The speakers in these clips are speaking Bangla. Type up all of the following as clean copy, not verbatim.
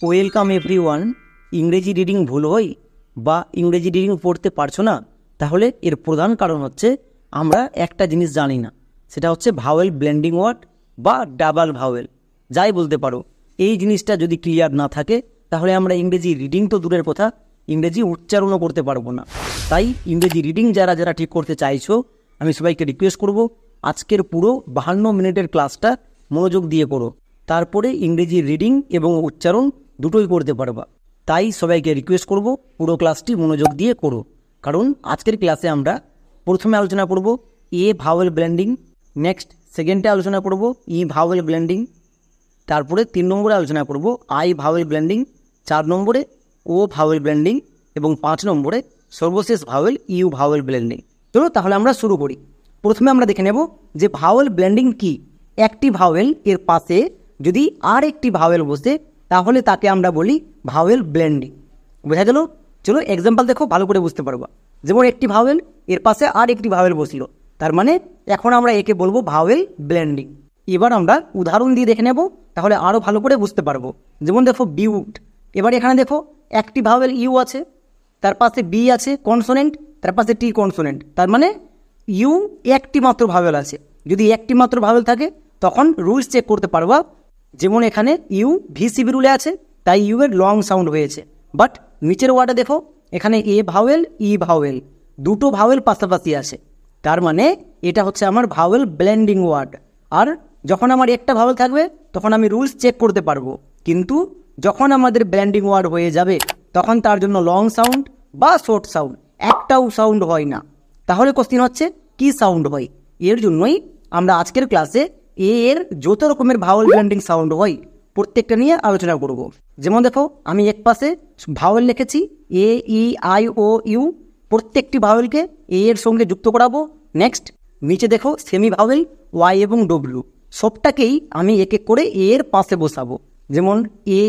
Welcome everyone. ইংরেজি রিডিং ভুল হয় বা ইংরেজি রিডিং পড়তে পারছো না, তাহলে এর প্রধান কারণ হচ্ছে আমরা একটা জিনিস জানি না, সেটা হচ্ছে ভাওয়েল ব্লেন্ডিং ওয়ার্ড বা ডাবল ভাওয়েল, যাই বলতে পারো। এই জিনিসটা যদি ক্লিয়ার না থাকে তাহলে আমরা ইংরেজি রিডিং তো দূরের কথা, ইংরেজি উচ্চারণও করতে পারবো না। তাই ইংরেজি রিডিং যারা যারা ঠিক করতে চাইছো, আমি সবাইকে রিকোয়েস্ট করব আজকের পুরো 52 মিনিটের ক্লাসটা মনোযোগ দিয়ে করো, তারপরে ইংরেজি রিডিং এবং উচ্চারণ দুটোই করতে পারবা। তাই সবাইকে রিকোয়েস্ট করব পুরো ক্লাসটি মনোযোগ দিয়ে করো, কারণ আজকের ক্লাসে আমরা প্রথমে আলোচনা করব এ ভাওয়েল ব্লেন্ডিং, নেক্সট সেকেন্ডে আলোচনা করব ই ভাওয়েল ব্লেন্ডিং, তারপরে 3 নম্বরে আলোচনা করব আই ভাওয়েল ব্লেন্ডিং, 4 নম্বরে ও ভাওয়েল ব্লেন্ডিং এবং 5 নম্বরে সর্বশেষ ভাওয়েল ইউ ভাওয়েল ব্লেন্ডিং। চলো তাহলে আমরা শুরু করি। প্রথমে আমরা দেখে নেব যে ভাওয়েল ব্লেন্ডিং কি। একটি ভাওয়েল এর পাশে যদি আর একটি ভাওয়েল বসে তাহলে তাকে আমরা বলি ভাওয়েল ব্লেন্ডিং। বোঝা গেল? চলো এক্সাম্পল দেখো, ভালো করে বুঝতে পারবা। যেমন একটি ভাওয়েল এর পাশে আর একটি ভাওয়েল বসলো, তার মানে এখন আমরা একে বলবো ভাওয়েল ব্লেন্ডিং। এবার আমরা উদাহরণ দিয়ে দেখে নেব, তাহলে আরও ভালো করে বুঝতে পারবো। যেমন দেখো বিউট, এবার এখানে দেখো একটি ভাওয়েল ইউ আছে, তার পাশে বি আছে কনসোনেন্ট, তার পাশে টি কনসোনেন্ট, তার মানে ইউ একটি মাত্র ভাওয়েল আছে। যদি একটি মাত্র ভাওয়েল থাকে তখন রুলস চেক করতে পারবা। যেমন এখানে ইউ ভিসিবি রুলে আছে, তাই ইউ এর লং সাউন্ড হয়েছে। বাট নিচের ওয়ার্ডে দেখো এখানে এ ভাওয়েল ই ভাওয়েল, দুটো ভাওয়েল পাশাপাশি আছে, তার মানে এটা হচ্ছে আমার ভাওয়েল ব্লেন্ডিং ওয়ার্ড। আর যখন আমার একটা ভাওয়েল থাকবে তখন আমি রুলস চেক করতে পারবো, কিন্তু যখন আমাদের ব্লেন্ডিং ওয়ার্ড হয়ে যাবে তখন তার জন্য লং সাউন্ড বা শর্ট সাউন্ড একটাও সাউন্ড হয় না। তাহলে কোশ্চেন হচ্ছে কি সাউন্ড হয়? এর জন্যই আমরা আজকের ক্লাসে এর যত রকমের ভাওয়েল ব্লেন্ডিং সাউন্ড হয় প্রত্যেকটা নিয়ে আলোচনা করব। যেমন দেখো আমি এক পাশে ভাওয়েল লিখেছি এ ই আই ও ইউ, প্রত্যেকটি ভাওয়েলকে এ এর সঙ্গে যুক্ত করাবো। নেক্সট নিচে দেখো সেমি ভাওয়েল ওয়াই এবং ডব্লিউ, সবটাকেই আমি এক এক করে এর পাশে বসাবো। যেমন এ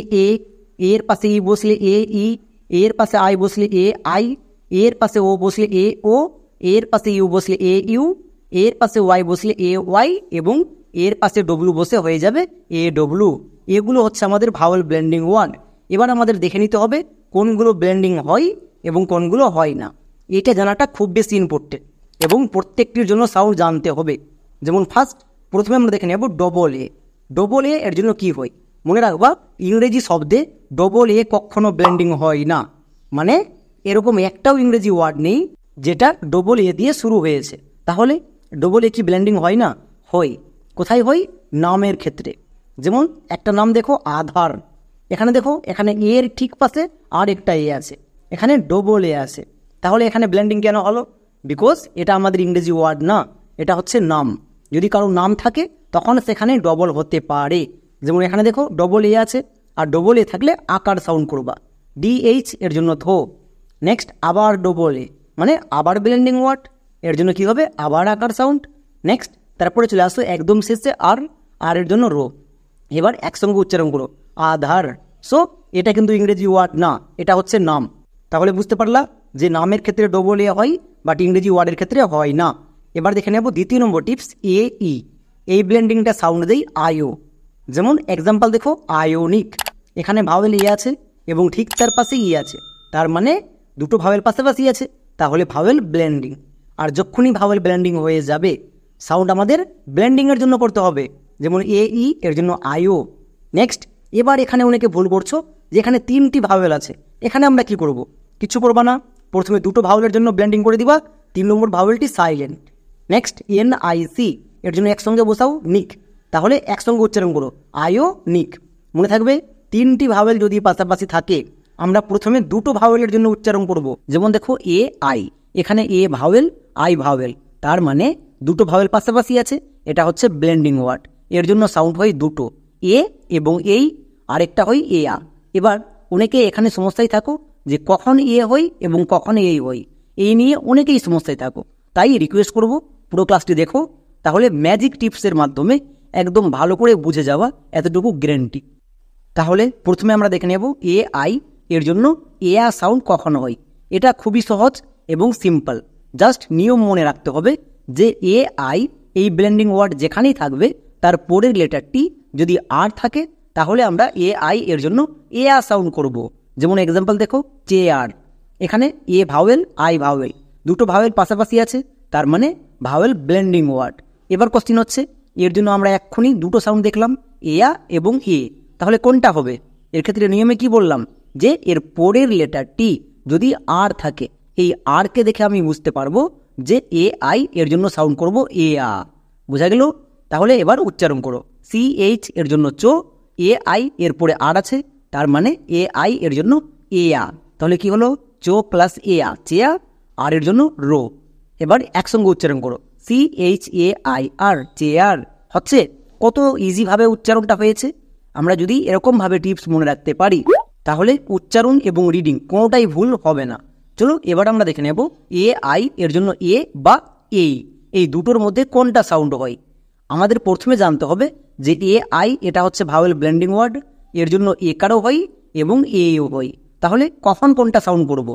এর পাশে ই বসলে এ ই, এর পাশে আই বসলে এ আই, এর পাশে ও বসলে এ ও, এর পাশে ইউ বসলে এ ইউ, এর পাশে ওয়াই বসলে এ ওয়াই এবং এর পাশে ডব্লু বসে হয়ে যাবে এ ডব্লু। এগুলো হচ্ছে আমাদের ভাওয়েল ব্লেন্ডিং ওয়ার্ড। এবার আমাদের দেখে নিতে হবে কোনগুলো ব্লেন্ডিং হয় এবং কোনগুলো হয় না। এটা জানাটা খুব বেশি ইম্পর্টেন্ট এবং প্রত্যেকটির জন্য সাউন্ড জানতে হবে। যেমন প্রথমে আমরা দেখে নেব ডবল এ। ডবল এ এর জন্য কি হয় মনে রাখবা, ইংরেজি শব্দে ডবল এ কখনো ব্লেন্ডিং হয় না। মানে এরকম একটাও ইংরেজি ওয়ার্ড নেই যেটা ডবল এ দিয়ে শুরু হয়েছে। তাহলে ডবল এ কি ব্লেন্ডিং হয় না? হয়। কোথায় হয়? নামের ক্ষেত্রে। যেমন একটা নাম দেখো আধার, এখানে দেখো এখানে এর ঠিক পাশে আর একটা এ আছে, এখানে ডবল এ আছে। তাহলে এখানে ব্লেন্ডিং কেন হলো? বিকজ এটা আমাদের ইংরেজি ওয়ার্ড না, এটা হচ্ছে নাম। যদি কারো নাম থাকে তখন সেখানে ডবল হতে পারে। যেমন এখানে দেখো ডবল এ আছে, আর ডবল এ থাকলে আকার সাউন্ড করবা, ডিএইচ এর জন্য থো। নেক্সট আবার ডবল এ মানে আবার ব্লেন্ডিং ওয়ার্ড, এর জন্য কি হবে? আবার আকার সাউন্ড। নেক্সট তারপরে চলে আসো একদম শেষে আর এর জন্য রো। এবার একসঙ্গে উচ্চারণ করো আধার। সো এটা কিন্তু ইংরেজি ওয়ার্ড না, এটা হচ্ছে নাম। তাহলে বুঝতে পারলা যে নামের ক্ষেত্রে ডবল এ হয়, বাট ইংরেজি ওয়ার্ডের ক্ষেত্রে হয় না। এবার দেখে নেব দ্বিতীয় নম্বর টিপস এ ই। এই ব্লেন্ডিংটা সাউন্ড দেই আইও। যেমন এক্সাম্পল দেখো আয়োনিক, এখানে ভাওয়েল এ আছে এবং ঠিক তার পাশে ই আছে, তার মানে দুটো ভাওয়েল পাশাপাশি আছে, তাহলে ভাওয়েল ব্লেন্ডিং। আর যখনই ভাওয়েল ব্লেন্ডিং হয়ে যাবে সাউন্ড আমাদের ব্লেন্ডিংয়ের জন্য করতে হবে। যেমন এ ই এর জন্য আইও। নেক্সট এবার এখানে অনেকে ভুল করছো যে এখানে 3টি ভাওয়েল আছে, এখানে আমরা কি করব? কিছু করবা না, প্রথমে দুটো ভাওয়েলের জন্য ব্লেন্ডিং করে দিবা, 3 নম্বর ভাওয়েলটি silent. Next N I C এর জন্য একসঙ্গে বসাও নিক, তাহলে একসঙ্গে উচ্চারণ করো আইও নিক। মনে থাকবে 3টি ভাওয়েল যদি পাশাপাশি থাকে আমরা প্রথমে দুটো ভাওয়েলের জন্য উচ্চারণ করব। যেমন দেখো এ আই, এখানে এ ভাওয়েল আই ভাওয়েল, তার মানে দুটো ভাওয়েল পাশাপাশি আছে, এটা হচ্ছে ব্লেন্ডিং ওয়ার্ড। এর জন্য সাউন্ড হয় দুটো, এ এবং এই, আরেকটা হয় এ আ। এবার অনেকে এখানে সমস্যায় থাকো যে কখন এ হয় এবং কখন এই হয়, এই নিয়ে অনেকেই সমস্যায় থাকো। তাই রিকোয়েস্ট করব পুরো ক্লাসটি দেখো, তাহলে ম্যাজিক টিপসের মাধ্যমে একদম ভালো করে বুঝে যাওয়া এতটুকু গ্যারান্টি। তাহলে প্রথমে আমরা দেখে নেব এ আই এর জন্য এ আ সাউন্ড কখন হয়। এটা খুবই সহজ এবং সিম্পল, জাস্ট নিয়ম মনে রাখতে হবে যে এ আই এই ব্লেন্ডিং ওয়ার্ড যেখানেই থাকবে তার পরের লেটারটি যদি আর থাকে তাহলে আমরা এ আই এর জন্য এ আ সাউন্ড করব। যেমন এক্সাম্পল দেখো, চেয়ার, এখানে এ ভাওয়েল আই ভাওয়েল, দুটো ভাওয়েল পাশাপাশি আছে, তার মানে ভাওয়েল ব্লেন্ডিং ওয়ার্ড। এবার কোশ্চিন হচ্ছে, এর জন্য আমরা এক্ষুনি দুটো সাউন্ড দেখলাম, এ আ এবং এ, তাহলে কোনটা হবে? এর ক্ষেত্রে নিয়মে কি বললাম, যে এর পরের লেটারটি যদি আর থাকে, এই আরকে দেখে আমি বুঝতে পারবো যে এ আই এর জন্য সাউন্ড করব এ আ। বোঝা গেল? তাহলে এবার উচ্চারণ করো, সি এইচ এর জন্য চো, এ আই এর পরে আর আছে, তার মানে এ আই এর জন্য এ আ। তাহলে কি হলো, চো প্লাস এ আ, চেয়া, আর এর জন্য রো। এবার একসঙ্গে উচ্চারণ করো, C H A I R, chair. হচ্ছে কত ইজিভাবে উচ্চারণটা হয়েছে। আমরা যদি এরকমভাবে টিপস মনে রাখতে পারি, তাহলে উচ্চারণ এবং রিডিং কোনোটাই ভুল হবে না। চলো এবার আমরা দেখে নেব এ আই এর জন্য এ বা এই দুটোর মধ্যে কোনটা সাউন্ড হয়। আমাদের প্রথমে জানতে হবে যে এ আই এটা হচ্ছে ভাওয়েল ব্লেন্ডিং ওয়ার্ড, এর জন্য একারও হয় এবং এও হয়। তাহলে কখন কোনটা সাউন্ড করব?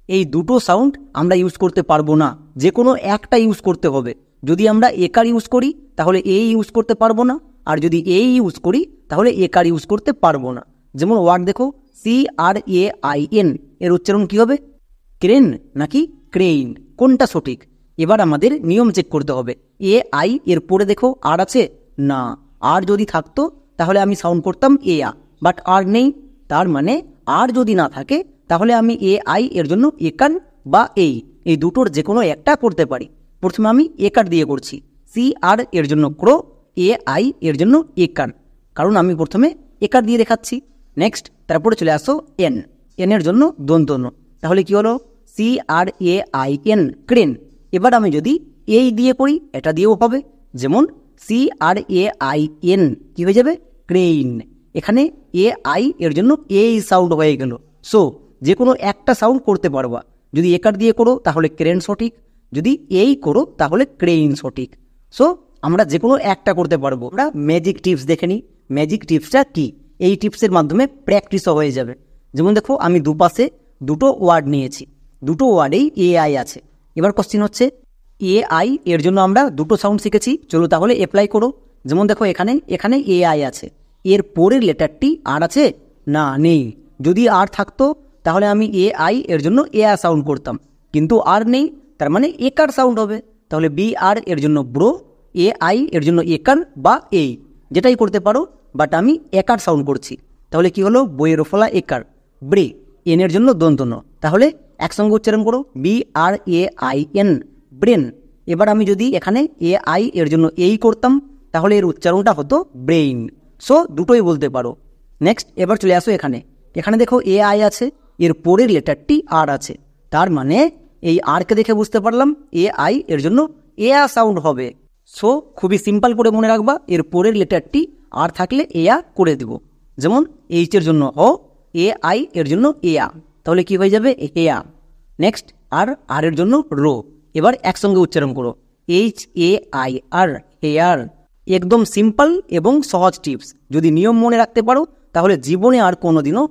এই দুটো সাউন্ড আমরা ইউজ করতে পারবো না, যে কোনো একটা ইউজ করতে হবে। যদি আমরা একার ইউজ করি তাহলে এ ইউজ করতে পারবো না, আর যদি এ ইউজ করি তাহলে একার ইউজ করতে পারবো না। যেমন ওয়ার্ড দেখো, C R A I N, এর উচ্চারণ কি হবে, ক্রেন নাকি ক্রেইন, কোনটা সঠিক? এবার আমাদের নিয়ম চেক করতে হবে। এ আই এর পরে দেখো আর আছে না, আর যদি থাকতো তাহলে আমি সাউন্ড করতাম এ আ, বাট আর নেই, তার মানে আর যদি না থাকে তাহলে আমি এ আই এর জন্য একার বা এই দুটোর যে কোনো একটা করতে পারি। প্রথমে আমি একার দিয়ে করছি, সি আর এর জন্য ক্রো, এ আই এর জন্য একার, কারণ আমি প্রথমে একার দিয়ে দেখাচ্ছি। নেক্সট তারপরে চলে আসো এন, এন এর জন্য দন্তন্য, তাহলে কি হলো, C R A I N, crane. এবার আমি যদি এই দিয়ে করি, এটা দিয়েও হবে, যেমন C R A I N কি হয়ে যাবে, ক্রেইন। এখানে এ আই এর জন্য এই সাউন্ড হয়ে গেল। সো যে কোনো একটা সাউন্ড করতে পারবা। যদি একার দিয়ে করো তাহলে ক্রেন সঠিক, যদি এই করো তাহলে ক্রেইন সঠিক। সো আমরা যে কোনো একটা করতে পারবো। আমরা ম্যাজিক টিপস দেখে নিই। ম্যাজিক টিপসটা কি? এই টিপসের মাধ্যমে প্র্যাকটিসও হয়ে যাবে। যেমন দেখো, আমি দুপাশে দুটো ওয়ার্ড নিয়েছি, দুটো ওয়ার্ডেই এ আই আছে। এবার কোশ্চিন হচ্ছে, এ আই এর জন্য আমরা দুটো সাউন্ড শিখেছি, চলো তাহলে অ্যাপ্লাই করো। যেমন দেখো, এখানে এ আই আছে, এর পরের লেটারটি আর আছে না, নেই। যদি আর থাকতো তাহলে আমি এ আই এর জন্য এ আ সাউন্ড করতাম, কিন্তু আর নেই, তার মানে একার সাউন্ড হবে। তাহলে বি আর এর জন্য ব্রো, এ আই এর জন্য একার বা যেটাই করতে পারো, বাট আমি একার সাউন্ড করছি। তাহলে কি হলো, বইয়ের ফলা একার, ব্রে, এন এর জন্য দন্তন্য। তাহলে একসঙ্গে উচ্চারণ করো, B R A I N, brain. এবার আমি যদি এখানে এ আই এর জন্য করতাম তাহলে এর উচ্চারণটা হতো ব্রেইন। সো দুটোই বলতে পারো। নেক্সট এবার চলে আসো এখানে দেখো এ আই আছে, এর পরের লেটারটি আর আছে, তার মানে এই আরকে দেখে বুঝতে পারলাম এ আই এর জন্য এ আ সাউন্ড হবে। সো খুবই সিম্পল করে মনে রাখবা, এর পরের লেটারটি আর থাকলে এ আ করে দেব। যেমন এইচ এর জন্য হ, এ আই এর জন্য এ আ, তাহলে কি হয়ে যাবে, এ আ। নেক্সট আর এর জন্য রো। এবার একসঙ্গে উচ্চারণ করো, H A I R, hair. একদম সিম্পল এবং সহজ টিপস। যদি নিয়ম মনে রাখতে পারো তাহলে জীবনে আর কোনোদিনও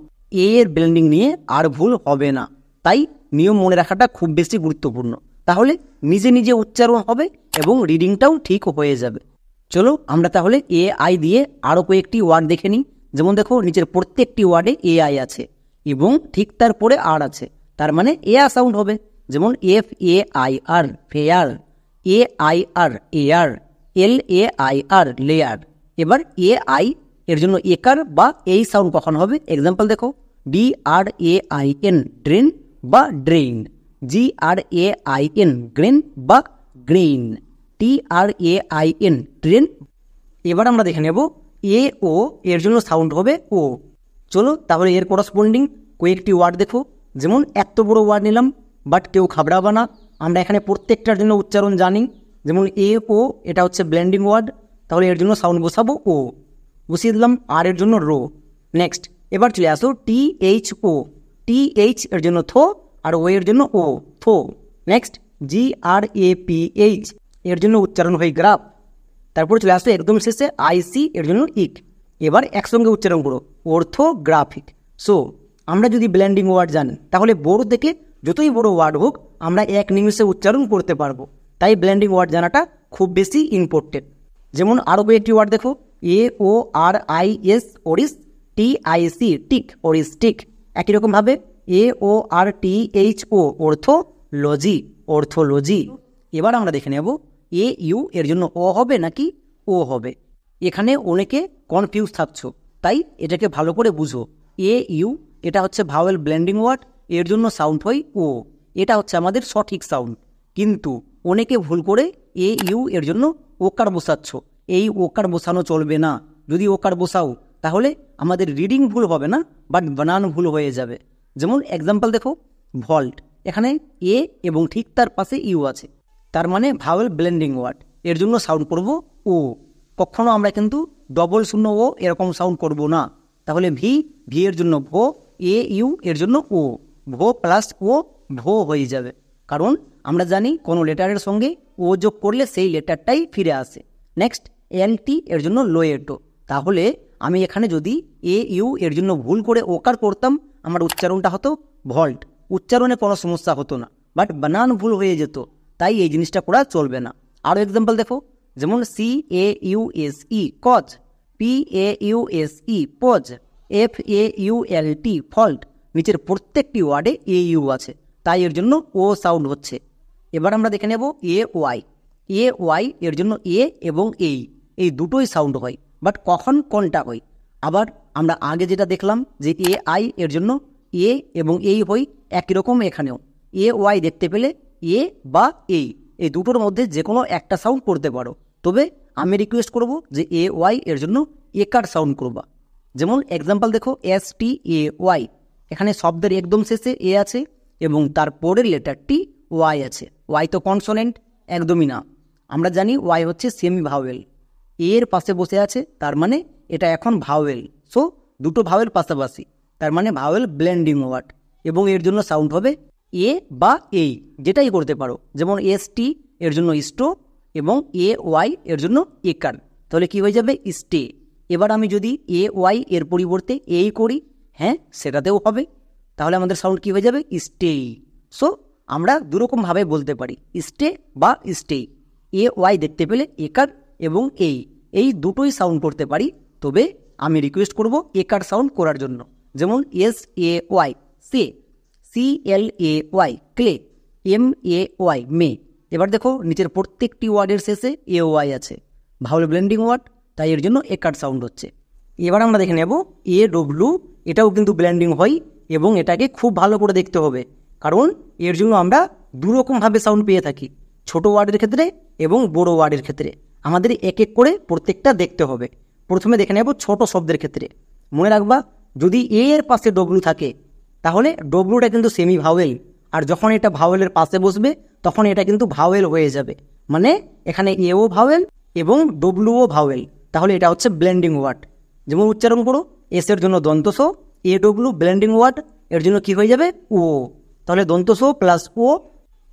এর ব্লেন্ডিং নিয়ে আর ভুল হবে না। তাই নিয়ম মনে রাখাটা খুব বেশি গুরুত্বপূর্ণ, তাহলে নিজে নিজে উচ্চারণ হবে এবং রিডিংটাও ঠিক হয়ে যাবে। চলো আমরা তাহলে এ আই দিয়ে আরও কয়েকটি ওয়ার্ড দেখে নিই। যেমন দেখো, নিচের প্রত্যেকটি ওয়ার্ডে এ আই আছে এবং ঠিক তারপরে আর আছে, তার মানে এ আ সাউন্ড হবে। যেমন F A I R, fair, A I R, air, L A I R, lair. এবার এ আই এর জন্য একার বা এই সাউন্ড কখন হবে? এক্সাম্পল দেখো, D R A I N, drain বা drain, G R A I N, grain বা grain, T R A I N, train. এবার আমরা দেখে নেব এ ও এর জন্য সাউন্ড হবে ও। চলো তাহলে এর করসপন্ডিং কয়েকটি ওয়ার্ড দেখো। যেমন এত বড় ওয়ার্ড নিলাম, বাট কেউ ঘাবড়াবা না, আমরা এখানে প্রত্যেকটার জন্য উচ্চারণ জানি। যেমন এ ও, এটা হচ্ছে ব্লেন্ডিং ওয়ার্ড, তাহলে এর জন্য সাউন্ড বসাবো ও, বসিয়ে দিলাম। আর এর জন্য রো। নেক্সট এবার চলে আসো T H O, T H এর জন্য থো, আর ও এর জন্য O, though. Next G R A P H, এর জন্য উচ্চারণ হয় গ্রাফ। তারপর চলে আসো একদম শেষে আইসি এর জন্য ইক। এবার একসঙ্গে উচ্চারণ করো, অর্থোগ্রাফিক। সো আমরা যদি ব্লেন্ডিং ওয়ার্ড জানি তাহলে বড় থেকে যতই বড় ওয়ার্ড হোক আমরা এক নিমিষে উচ্চারণ করতে পারবো। তাই ব্লেন্ডিং ওয়ার্ড জানাটা খুব বেশি ইম্পর্টেন্ট। যেমন আরও কয়েকটি ওয়ার্ড দেখো, AORIS Oris, TIC tick, Oris tick. একই রকমভাবে AORTHO অর্থোলজি, অর্থোলজি। এবার আমরা দেখে নেব AU এর জন্য ও হবে নাকি ও হবে। এখানে অনেকে কনফিউজ থাকছো, তাই এটাকে ভালো করে বুঝো। AU এটা হচ্ছে ভাওয়েল ব্লেন্ডিং ওয়ার্ড, এর জন্য সাউন্ড হয় ও, এটা হচ্ছে আমাদের সঠিক সাউন্ড। কিন্তু অনেকে ভুল করে AU এর জন্য ওকার বসাচ্ছ। এই ওকার বসানো চলবে না। যদি ওকার বসাও তাহলে আমাদের রিডিং ভুল হবে না, বাট বানান ভুল হয়ে যাবে। যেমন এক্সাম্পল দেখো, ভল্ট, এখানে এ এবং ঠিক তার পাশে ইউ আছে, তার মানে ভাওয়েল ব্লেন্ডিং ওয়ার্ড, এর জন্য সাউন্ড করব ও। কখনো আমরা কিন্তু ডবল শূন্য ও এরকম সাউন্ড করব না। তাহলে ভি, ভি এর জন্য ভো, AU এর জন্য ও, ভো প্লাস ও, ভো হয়ে যাবে। কারণ আমরা জানি কোনো লেটারের সঙ্গে ও যোগ করলে সেই লেটারটাই ফিরে আসে। নেক্সট LT এর জন্য লোয়েটো। তাহলে আমি এখানে যদি AU এর জন্য ভুল করে ওকার করতাম, আমার উচ্চারণটা হতো ভল্ট, উচ্চারণে কোনো সমস্যা হতো না, বাট বানান ভুল হয়ে যেত। তাই এই জিনিসটা করা চলবে না। আরও এক্সাম্পল দেখো, যেমন CAUSE cause, PAUSE pause, FAULT fault. নিচের প্রত্যেকটি ওয়ার্ডে AU আছে, তাই এর জন্য ও সাউন্ড হচ্ছে। এবার আমরা দেখে নেব AY। AY এর জন্য এ এবং এই দুটোই সাউন্ড হয়, বাট কখন কোনটা হয়। আবার আমরা আগে যেটা দেখলাম যে AI এর জন্য এ এবং এই হয়, একই রকম এখানেও AY দেখতে পেলে এ বা এই দুটোর মধ্যে যে কোনো একটা সাউন্ড করতে পারো। তবে আমি রিকোয়েস্ট করব যে AY এর জন্য একার সাউন্ড করবা। যেমন এক্সাম্পল দেখো, STAY, এখানে শব্দের একদম শেষে এ আছে এবং তার পরের লেটারটি ওয়াই আছে। ওয়াই তো কনসোনেন্ট একদমই না, আমরা জানি ওয়াই হচ্ছে সেমি ভাওয়েল, এর পাশে বসে আছে, তার মানে এটা এখন ভাওয়েল। সো দুটো ভাওয়েল পাশাপাশি, তার মানে ভাওয়েল ব্লেন্ডিং ওয়ার্ড, এবং এর জন্য সাউন্ড হবে এ বা যেটাই করতে পারো। যেমন ST এর জন্য স্টো এবং AY এর জন্য একার, তাহলে কি হয়ে যাবে স্টে। এবার আমি যদি AY এর পরিবর্তে করি, হ্যাঁ সেটাতেও হবে, তাহলে আমাদের সাউন্ড কি হয়ে যাবে স্টে। সো আমরা দুরকমভাবে বলতে পারি, স্টে বা স্টে। AY দেখতে পেলে একার এবং এই দুটোই সাউন্ড করতে পারি, তবে আমি রিকোয়েস্ট করব একার সাউন্ড করার জন্য। যেমন SAY সে, CLAY ক্লে, MAY মে। এবার দেখো নিচের প্রত্যেকটি ওয়ার্ডের শেষে AY আছে, ভাওয়েল ব্লেন্ডিং ওয়ার্ড, তাই এর জন্য একার সাউন্ড হচ্ছে। এবার আমরা দেখে নেব AW, এটাও কিন্তু ব্লেন্ডিং হয় এবং এটাকে খুব ভালো করে দেখতে হবে, কারণ এর জন্য আমরা দুরকমভাবে সাউন্ড পেয়ে থাকি, ছোট ওয়ার্ডের ক্ষেত্রে এবং বড় ওয়ার্ডের ক্ষেত্রে। আমাদের এক এক করে প্রত্যেকটা দেখতে হবে। প্রথমে দেখে নেব ছোট শব্দের ক্ষেত্রে। মনে রাখবা, যদি এর পাশে ডব্লু থাকে তাহলে ডব্লুটা কিন্তু সেমি ভাওয়েল, আর যখন এটা ভাওয়েলের পাশে বসবে তখন এটা কিন্তু ভাওয়েল হয়ে যাবে। মানে এখানে এও ভাওয়েল এবং ডব্লুও ভাওয়েল, তাহলে এটা হচ্ছে ব্লেন্ডিং ওয়ার্ড। যেমন উচ্চারণ করো, এস এর জন্য দন্তস, AW ব্লেন্ডিং ওয়ার্ড, এর জন্য কি হয়ে যাবে ও। তাহলে দন্তস প্লাস ও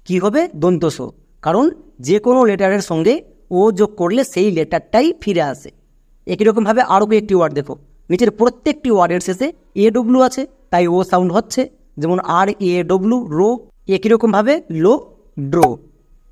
কি হবে দন্তস, কারণ যে কোনো লেটারের সঙ্গে ও যোগ করলে সেই লেটারটাই ফিরে আসে। একই রকমভাবে আরও একটি ওয়ার্ড দেখো, নিচের প্রত্যেকটি ওয়ার্ডের শেষে AW আছে, তাই ও সাউন্ড হচ্ছে। যেমন RAW রো, একই রকমভাবে লো ড্রো।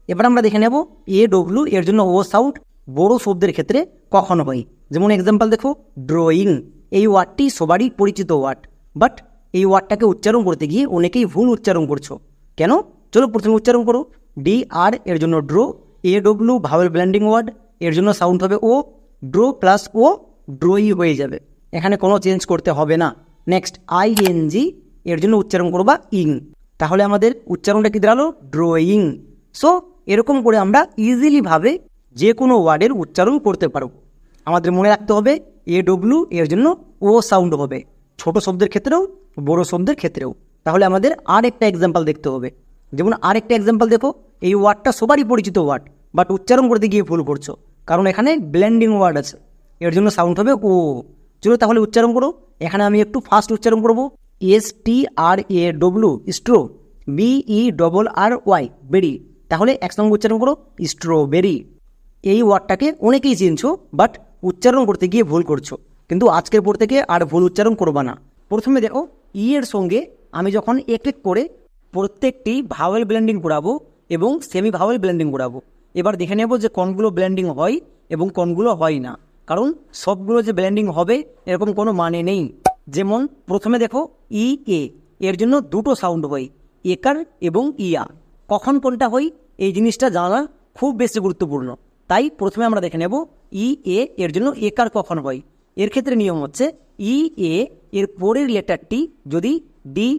এবার আমরা দেখে নেব AW এর জন্য ও সাউন্ড বড় শব্দের ক্ষেত্রে কখন হয়। যেমন এক্সাম্পল দেখো, ড্রয়িং, এই ওয়ার্ডটি সবারই পরিচিত ওয়ার্ড, বাট এই ওয়ার্ডটাকে উচ্চারণ করতে গিয়ে অনেকেই ভুল উচ্চারণ করছো। কেন? চলো প্রথমে উচ্চারণ করো। DR এর জন্য ড্রো, AW ভাওয়েল ব্লেন্ডিং ওয়ার্ড, এর জন্য সাউন্ড হবে ও, ড্রো প্লাস ও ড্রোই হয়ে যাবে, এখানে কোনো চেঞ্জ করতে হবে না। নেক্সট ING এর জন্য উচ্চারণ করবা ইং, তাহলে আমাদের উচ্চারণটা কি দাঁড়ালো ড্রয়িং। সো এরকম করে আমরা ইজিলিভাবে যে কোনো ওয়ার্ডের উচ্চারণ করতে পারব। আমাদের মনে রাখতে হবে AW এর জন্য ও সাউন্ড হবে, ছোট শব্দের ক্ষেত্রেও বড় শব্দের ক্ষেত্রেও। তাহলে আমাদের আর একটা এক্সাম্পল দেখতে হবে। যেমন আরেকটা এক্সাম্পল দেখো, এই ওয়ার্ডটা সবারই পরিচিত ওয়ার্ড, বাট উচ্চারণ করতে গিয়ে ভুল করছো, কারণ এখানে ব্লেন্ডিং ওয়ার্ড আছে, এর জন্য সাউন্ড হবে ও। চলো তাহলে উচ্চারণ করো। এখানে আমি একটু ফাস্ট উচ্চারণ করবো। STRAW স্ট্রো, BERRY বেরি, তাহলে একসঙ্গে উচ্চারণ করো স্ট্রবেরি। এই ওয়ার্ডটাকে অনেকেই চিনছো, বাট উচ্চারণ করতে গিয়ে ভুল করছো, কিন্তু আজকের পর থেকে আর ভুল উচ্চারণ করবা না। প্রথমে দেখো, এর সঙ্গে আমি যখন এক এক করে প্রত্যেকটি ভাওয়েল ব্লেন্ডিং করাবো এবং সেমি ভাওয়েল ব্লেন্ডিং করাবো, এবার দেখে নেব যে কোনগুলো ব্লেন্ডিং হয় এবং কোনগুলো হয় না। কারণ সবগুলো যে ব্লেন্ডিং হবে এরকম কোনো মানে নেই। যেমন প্রথমে দেখো ই এ, এর জন্য দুটো সাউন্ড হয়, একার এবং ইয়া। কখন কোনটা হয় এই জিনিসটা জানা খুব বেশি গুরুত্বপূর্ণ। তাই প্রথমে আমরা দেখে নেব ই এ এর জন্য একার কখন হয়। এর ক্ষেত্রে নিয়ম হচ্ছে ই এ এর পরের লেটারটি যদি ডি,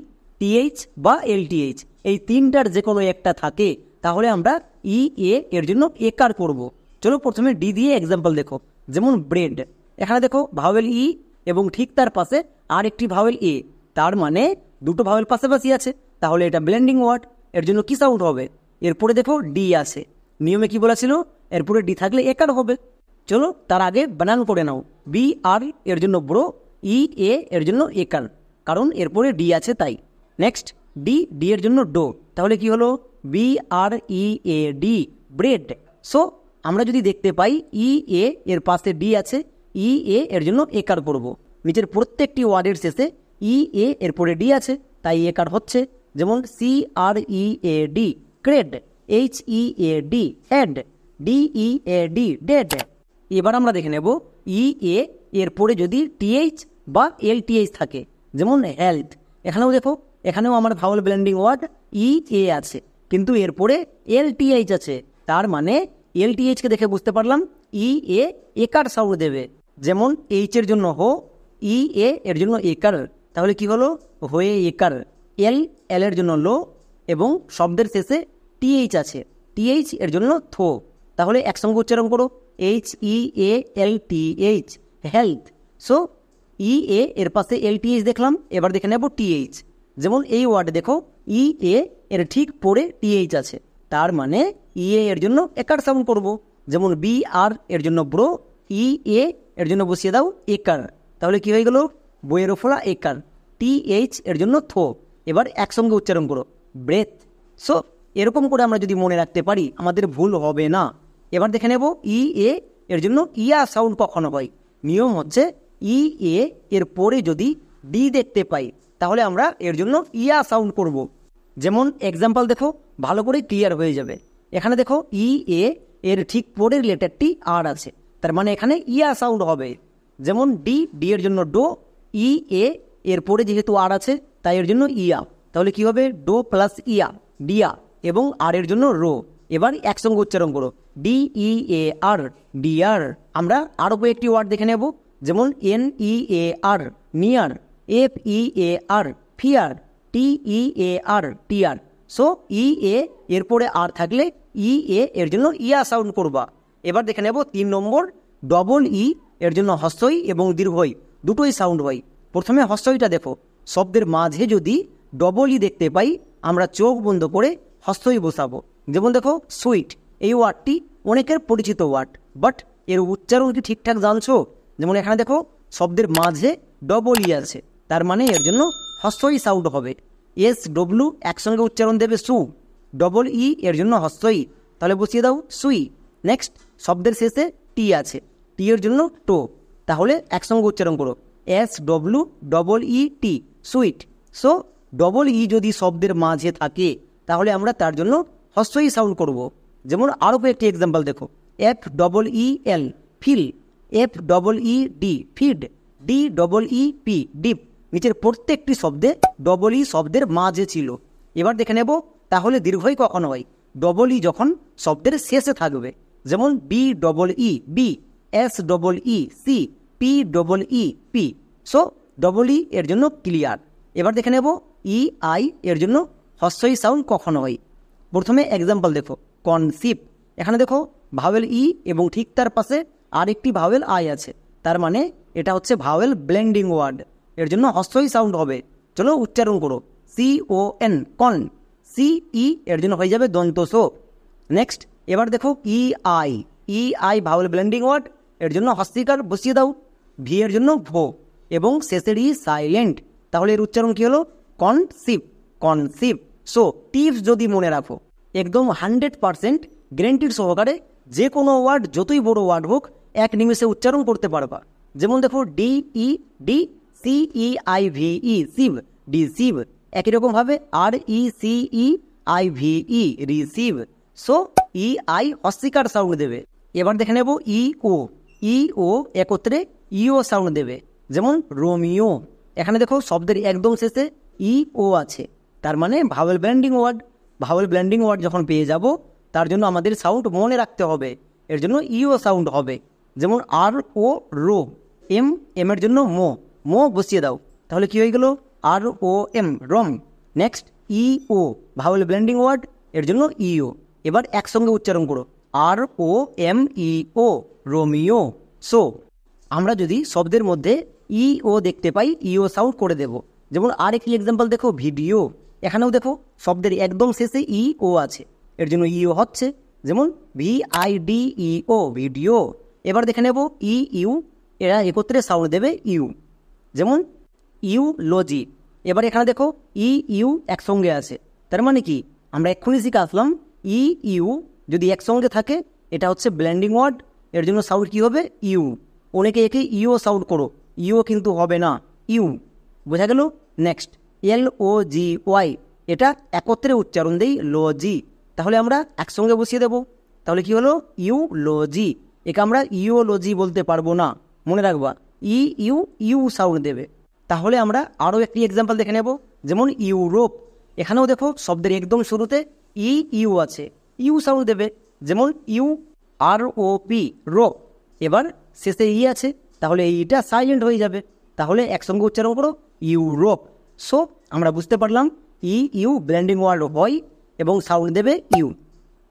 টিএইচ বা এলটিএইচ এই তিনটার যে কোনো একটা থাকে তাহলে আমরা ই এ এর জন্য একার করব। চলো প্রথমে ডি দিয়ে এক্সাম্পল দেখো। যেমন ব্রেড, এখানে দেখো ভাওয়েল ই এবং ঠিক তার পাশে আর একটি ভাওয়েল এ, তার মানে দুটো ভাওয়েল পাশাপাশি আছে, তাহলে এটা ব্লেন্ডিং ওয়ার্ড। এর জন্য কি সাউন্ড হবে? এরপরে দেখো ডি আছে, নিয়মে কি বলা ছিল এরপরে ডি থাকলে একার হবে। চলো তার আগে বানান করে নাও। বি আর এর জন্য ব্রো, ই এ এর জন্য একার, কারণ এরপরে ডি আছে তাই। নেক্সট ডি, ডি এর জন্য ডো, তাহলে কি হলো B R E A D, bread. So আমরা যদি দেখতে পাই ই এ এর পাশে ডি আছে, ই এ এর জন্য একার করব। নিচের প্রত্যেকটি ওয়ার্ডের শেষে ই এ এরপরে ডি আছে তাই একার হচ্ছে। যেমন C R E A D, cread, H E A D, head, D E A D, dead. এবার আমরা দেখে নেব ই এ এরপরে যদি টিএইচ বা এলটিএইচ থাকে, যেমন হেলথ। এখানেও দেখো, এখানেও আমার ভাওয়েল ব্লেন্ডিং ওয়ার্ড ই এ আছে, কিন্তু এরপরে এলটিএইচ আছে, তার মানে এলটিএইচকে দেখে বুঝতে পারলাম ই এ একার সাউন্ড দেবে। যেমন এইচ এর জন্য হো, ই এ এর জন্য একার, তাহলে কি হলো হয়ে একার। এল, এল এর জন্য লো এবং শব্দের শেষে টিএইচ আছে, টিএইচ এর জন্য থো, তাহলে একসঙ্গে উচ্চারণ করো এইচ ই এ এল টি এইচ, হেলথ। সো ই এ এর পাশে এলটিএইচ দেখলাম, এবার দেখে নেব টিএইচ। যেমন এই ওয়ার্ডে দেখো ই এ এর ঠিক পরে টিএইচ আছে, তার মানে ই এ এর জন্য একার সাউন্ড করব। যেমন বি আর এর জন্য ব্রো, ই এ এর জন্য বসিয়ে দাও একার, তাহলে কি হয়ে গেল বইয়ের ওফরা একার। টিএইচ এর জন্য থো, এবার একসঙ্গে উচ্চারণ করো ব্রেথ। সো এরকম করে আমরা যদি মনে রাখতে পারি আমাদের ভুল হবে না। এবার দেখে নেব ই এ এর জন্য ইয়া সাউন্ড কখনো হয়। নিয়ম হচ্ছে ই এ এর পরে যদি ডি দেখতে পাই তাহলে আমরা এর জন্য ইয়া সাউন্ড করব। যেমন এক্সাম্পল দেখো, ভালো করে ক্লিয়ার হয়ে যাবে। এখানে দেখো ই এ এর ঠিক পরের লেটারটি আর আছে, তার মানে এখানে ইয়া সাউন্ড হবে। যেমন ডি, ডি এর জন্য ডো, ই এ এর পরে যেহেতু আর আছে তাই এর জন্য ইয়া, তাহলে কি হবে ডো প্লাস ইয়া, ডিয়া, এবং আর এর জন্য রো। এবার একসঙ্গে উচ্চারণ করো ডি ই এ আর, ডিয়ার। আমরা আরও কয়েকটি ওয়ার্ড দেখে নেব। যেমন এন ই এ আর, নিয়ার, এফ ই এ আর, ফিয়ার, টি ই এ আর, টিয়ার। সো ই এ এরপরে আর থাকলে ই এ এর জন্য ইয়া সাউন্ড করবা। এবার দেখে নেব 3 নম্বর, ডবল ই এর জন্য হস্যই এবং দীর্ঘই দুটোই সাউন্ড হয়। প্রথমে হস্যইটা দেখো, শব্দের মাঝে যদি ডবল ই দেখতে পাই আমরা চোখ বন্ধ করে হস্যই বসাবো। যেমন দেখো সুইট, এই ওয়ার্ডটি অনেকের পরিচিত ওয়ার্ড, বাট এর উচ্চারণ কি ঠিকঠাক জানছো? যেমন এখানে দেখো শব্দের মাঝে ডবল ই আছে, তার মানে এর জন্য হস্যই সাউন্ড হবে। এস ডব্লু একসঙ্গে উচ্চারণ দেবে সু, ডবল ই এর জন্য হস্যই, তাহলে বসিয়ে দাও সুই। নেক্সট শব্দের শেষে টি আছে, টি এর জন্য টো, তাহলে একসঙ্গে উচ্চারণ করো এস ডব্লু ডবল ই টি, সুইট। সো ডবল ই যদি শব্দের মাঝে থাকে তাহলে আমরা তার জন্য হস্যই সাউন্ড করব। যেমন আরও কয়েকটি এক্সাম্পল দেখো, F double E L, feel, F double E D, feed, D double E P, deep. নিচের প্রত্যেকটি শব্দে ডবল ই শব্দের মাঝে ছিল। এবার দেখে নেব তাহলে দীর্ঘই কখন হয়। ডবল ই যখন শব্দের শেষে থাকবে, যেমন B double E B, S double E C, P double E P. So double E এর জন্য ক্লিয়ার। এবার দেখে নেব ই আই এর জন্য হস্যই সাউন্ড কখন হয়। প্রথমে এক্সাম্পল দেখো, কনসিভ। এখানে দেখো ভাওয়েল ই এবং ঠিক তার পাশে আরেকটি ভাওয়েল আই আছে, তার মানে এটা হচ্ছে ভাওয়েল ব্লেন্ডিং ওয়ার্ড, এর জন্য হস্যই সাউন্ড হবে। চলো উচ্চারণ করো C O N, con. C E এর জন্য হয়ে যাবে দন্ত সো। নেক্সট এবার দেখো E I, E I vowel blending word, এর জন্য হস্যিকার বসিয়ে দাও, ভি এর জন্য ভো এবং শেষের ই সাইলেন্ট, তাহলে এর উচ্চারণ কি হলো কনসিভ, কনসিভ। সো টিপস যদি মনে রাখো, একদম 100% গ্যারেন্টির সহকারে যে কোনো ওয়ার্ড যতই বড় ওয়ার্ড হোক এক নিমেষে উচ্চারণ করতে পারবা। যেমন দেখো D E C, E E I V ceive, deceive, ডিসিভ। একই রকমভাবে R E C E I V E, receive. So E I অস্বীকার সাউন্ড দেবে। এবার দেখে নেব ই ও, ই ও একত্রে ইও সাউন্ড দেবে, যেমন রোমিও। এখানে দেখো শব্দের একদম শেষে ই ও আছে, তার মানে vowel blending word. Vowel blending word যখন পেয়ে যাব, তার জন্য আমাদের সাউন্ড মনে রাখতে হবে, এর জন্য ইও সাউন্ড হবে। যেমন আর ও রো, এম, এর জন্য মো, মো বসিয়ে দাও, তাহলে কি হয়ে গেল আর ও এম, রম। নেক্সট ই ও, ভাওয়েল ব্লেন্ডিং ওয়ার্ড, এর জন্য ইও। এবার একসঙ্গে উচ্চারণ করো, আর ও এম ই ও, রোমিও। সো আমরা যদি শব্দের মধ্যে ই ও দেখতে পাই, ইও সাউন্ড করে দেব। যেমন আর একটি এক্সাম্পল দেখো, ভিডিও। এখানেও দেখো শব্দের একদম শেষে ই ও আছে, এর জন্য ইও হচ্ছে, যেমন VIDEO, ভিডিও। এবার দেখে নেব ই ইউ, এরা একত্রে সাউন্ড দেবে ইউ, যেমন ইউলজি। এবার এখানে দেখো ই ইউ একসঙ্গে আছে, তার মানে কি আমরা এক্ষুনি শিখে আসলাম ই ইউ যদি একসঙ্গে থাকে এটা হচ্ছে ব্লেন্ডিং ওয়ার্ড, এর জন্য সাউন্ড কি হবে ইউ। অনেকে একে ইও সাউন্ড করো, ইও কিন্তু হবে না, ইউ। বোঝা গেল? নেক্সট LOGY, এটা একত্রে উচ্চারণ দেই লজি, তাহলে আমরা একসঙ্গে বসিয়ে দেব, তাহলে কি হলো ইউলজি। একে আমরা ইওলজি বলতে পারবো না, মনে রাখবা ই ইউ ইউ সাউন্ড দেবে। তাহলে আমরা আরও একটি এক্সাম্পল দেখে নেব, যেমন ইউরোপ। এখানেও দেখো শব্দের একদম শুরুতে ই ইউ আছে, ইউ সাউন্ড দেবে, যেমন UROP, রোপ। এবার শেষে ই আছে, তাহলে এইটা সাইলেন্ট হয়ে যাবে, তাহলে একসঙ্গে উচ্চারণ করো ইউরোপ। সো আমরা বুঝতে পারলাম ই ইউ ব্লেন্ডিং ওয়ার্ড হয় এবং সাউন্ড দেবে ইউ।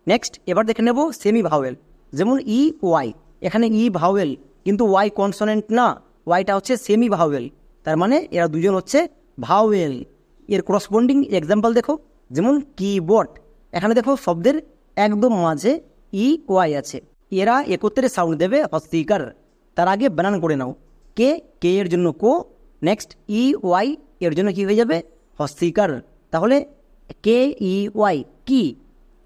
নেক্সট এবার দেখে নেব সেমি ভাওয়েল, যেমন ওয়াই। এখানে ই ভাওয়েল কিন্তু ওয়াই কনসোনেন্ট না, ওয়াইটা হচ্ছে সেমি ভাওয়েল, তার মানে এরা দুজন হচ্ছে ভাওয়েল। এর করসপন্ডিং এক্সাম্পল দেখো, যেমন কিবোর্ড। এখানে দেখো শব্দের একদম মাঝে ওয়াই আছে, এরা একত্রে সাউন্ড দেবে হস্তিকার। তার আগে বানান করে নাও, কে, কে এর জন্য কো, নেক্সট ওয়াই এর জন্য কি হয়ে যাবে হস্তিকার, তাহলে KEY, কি।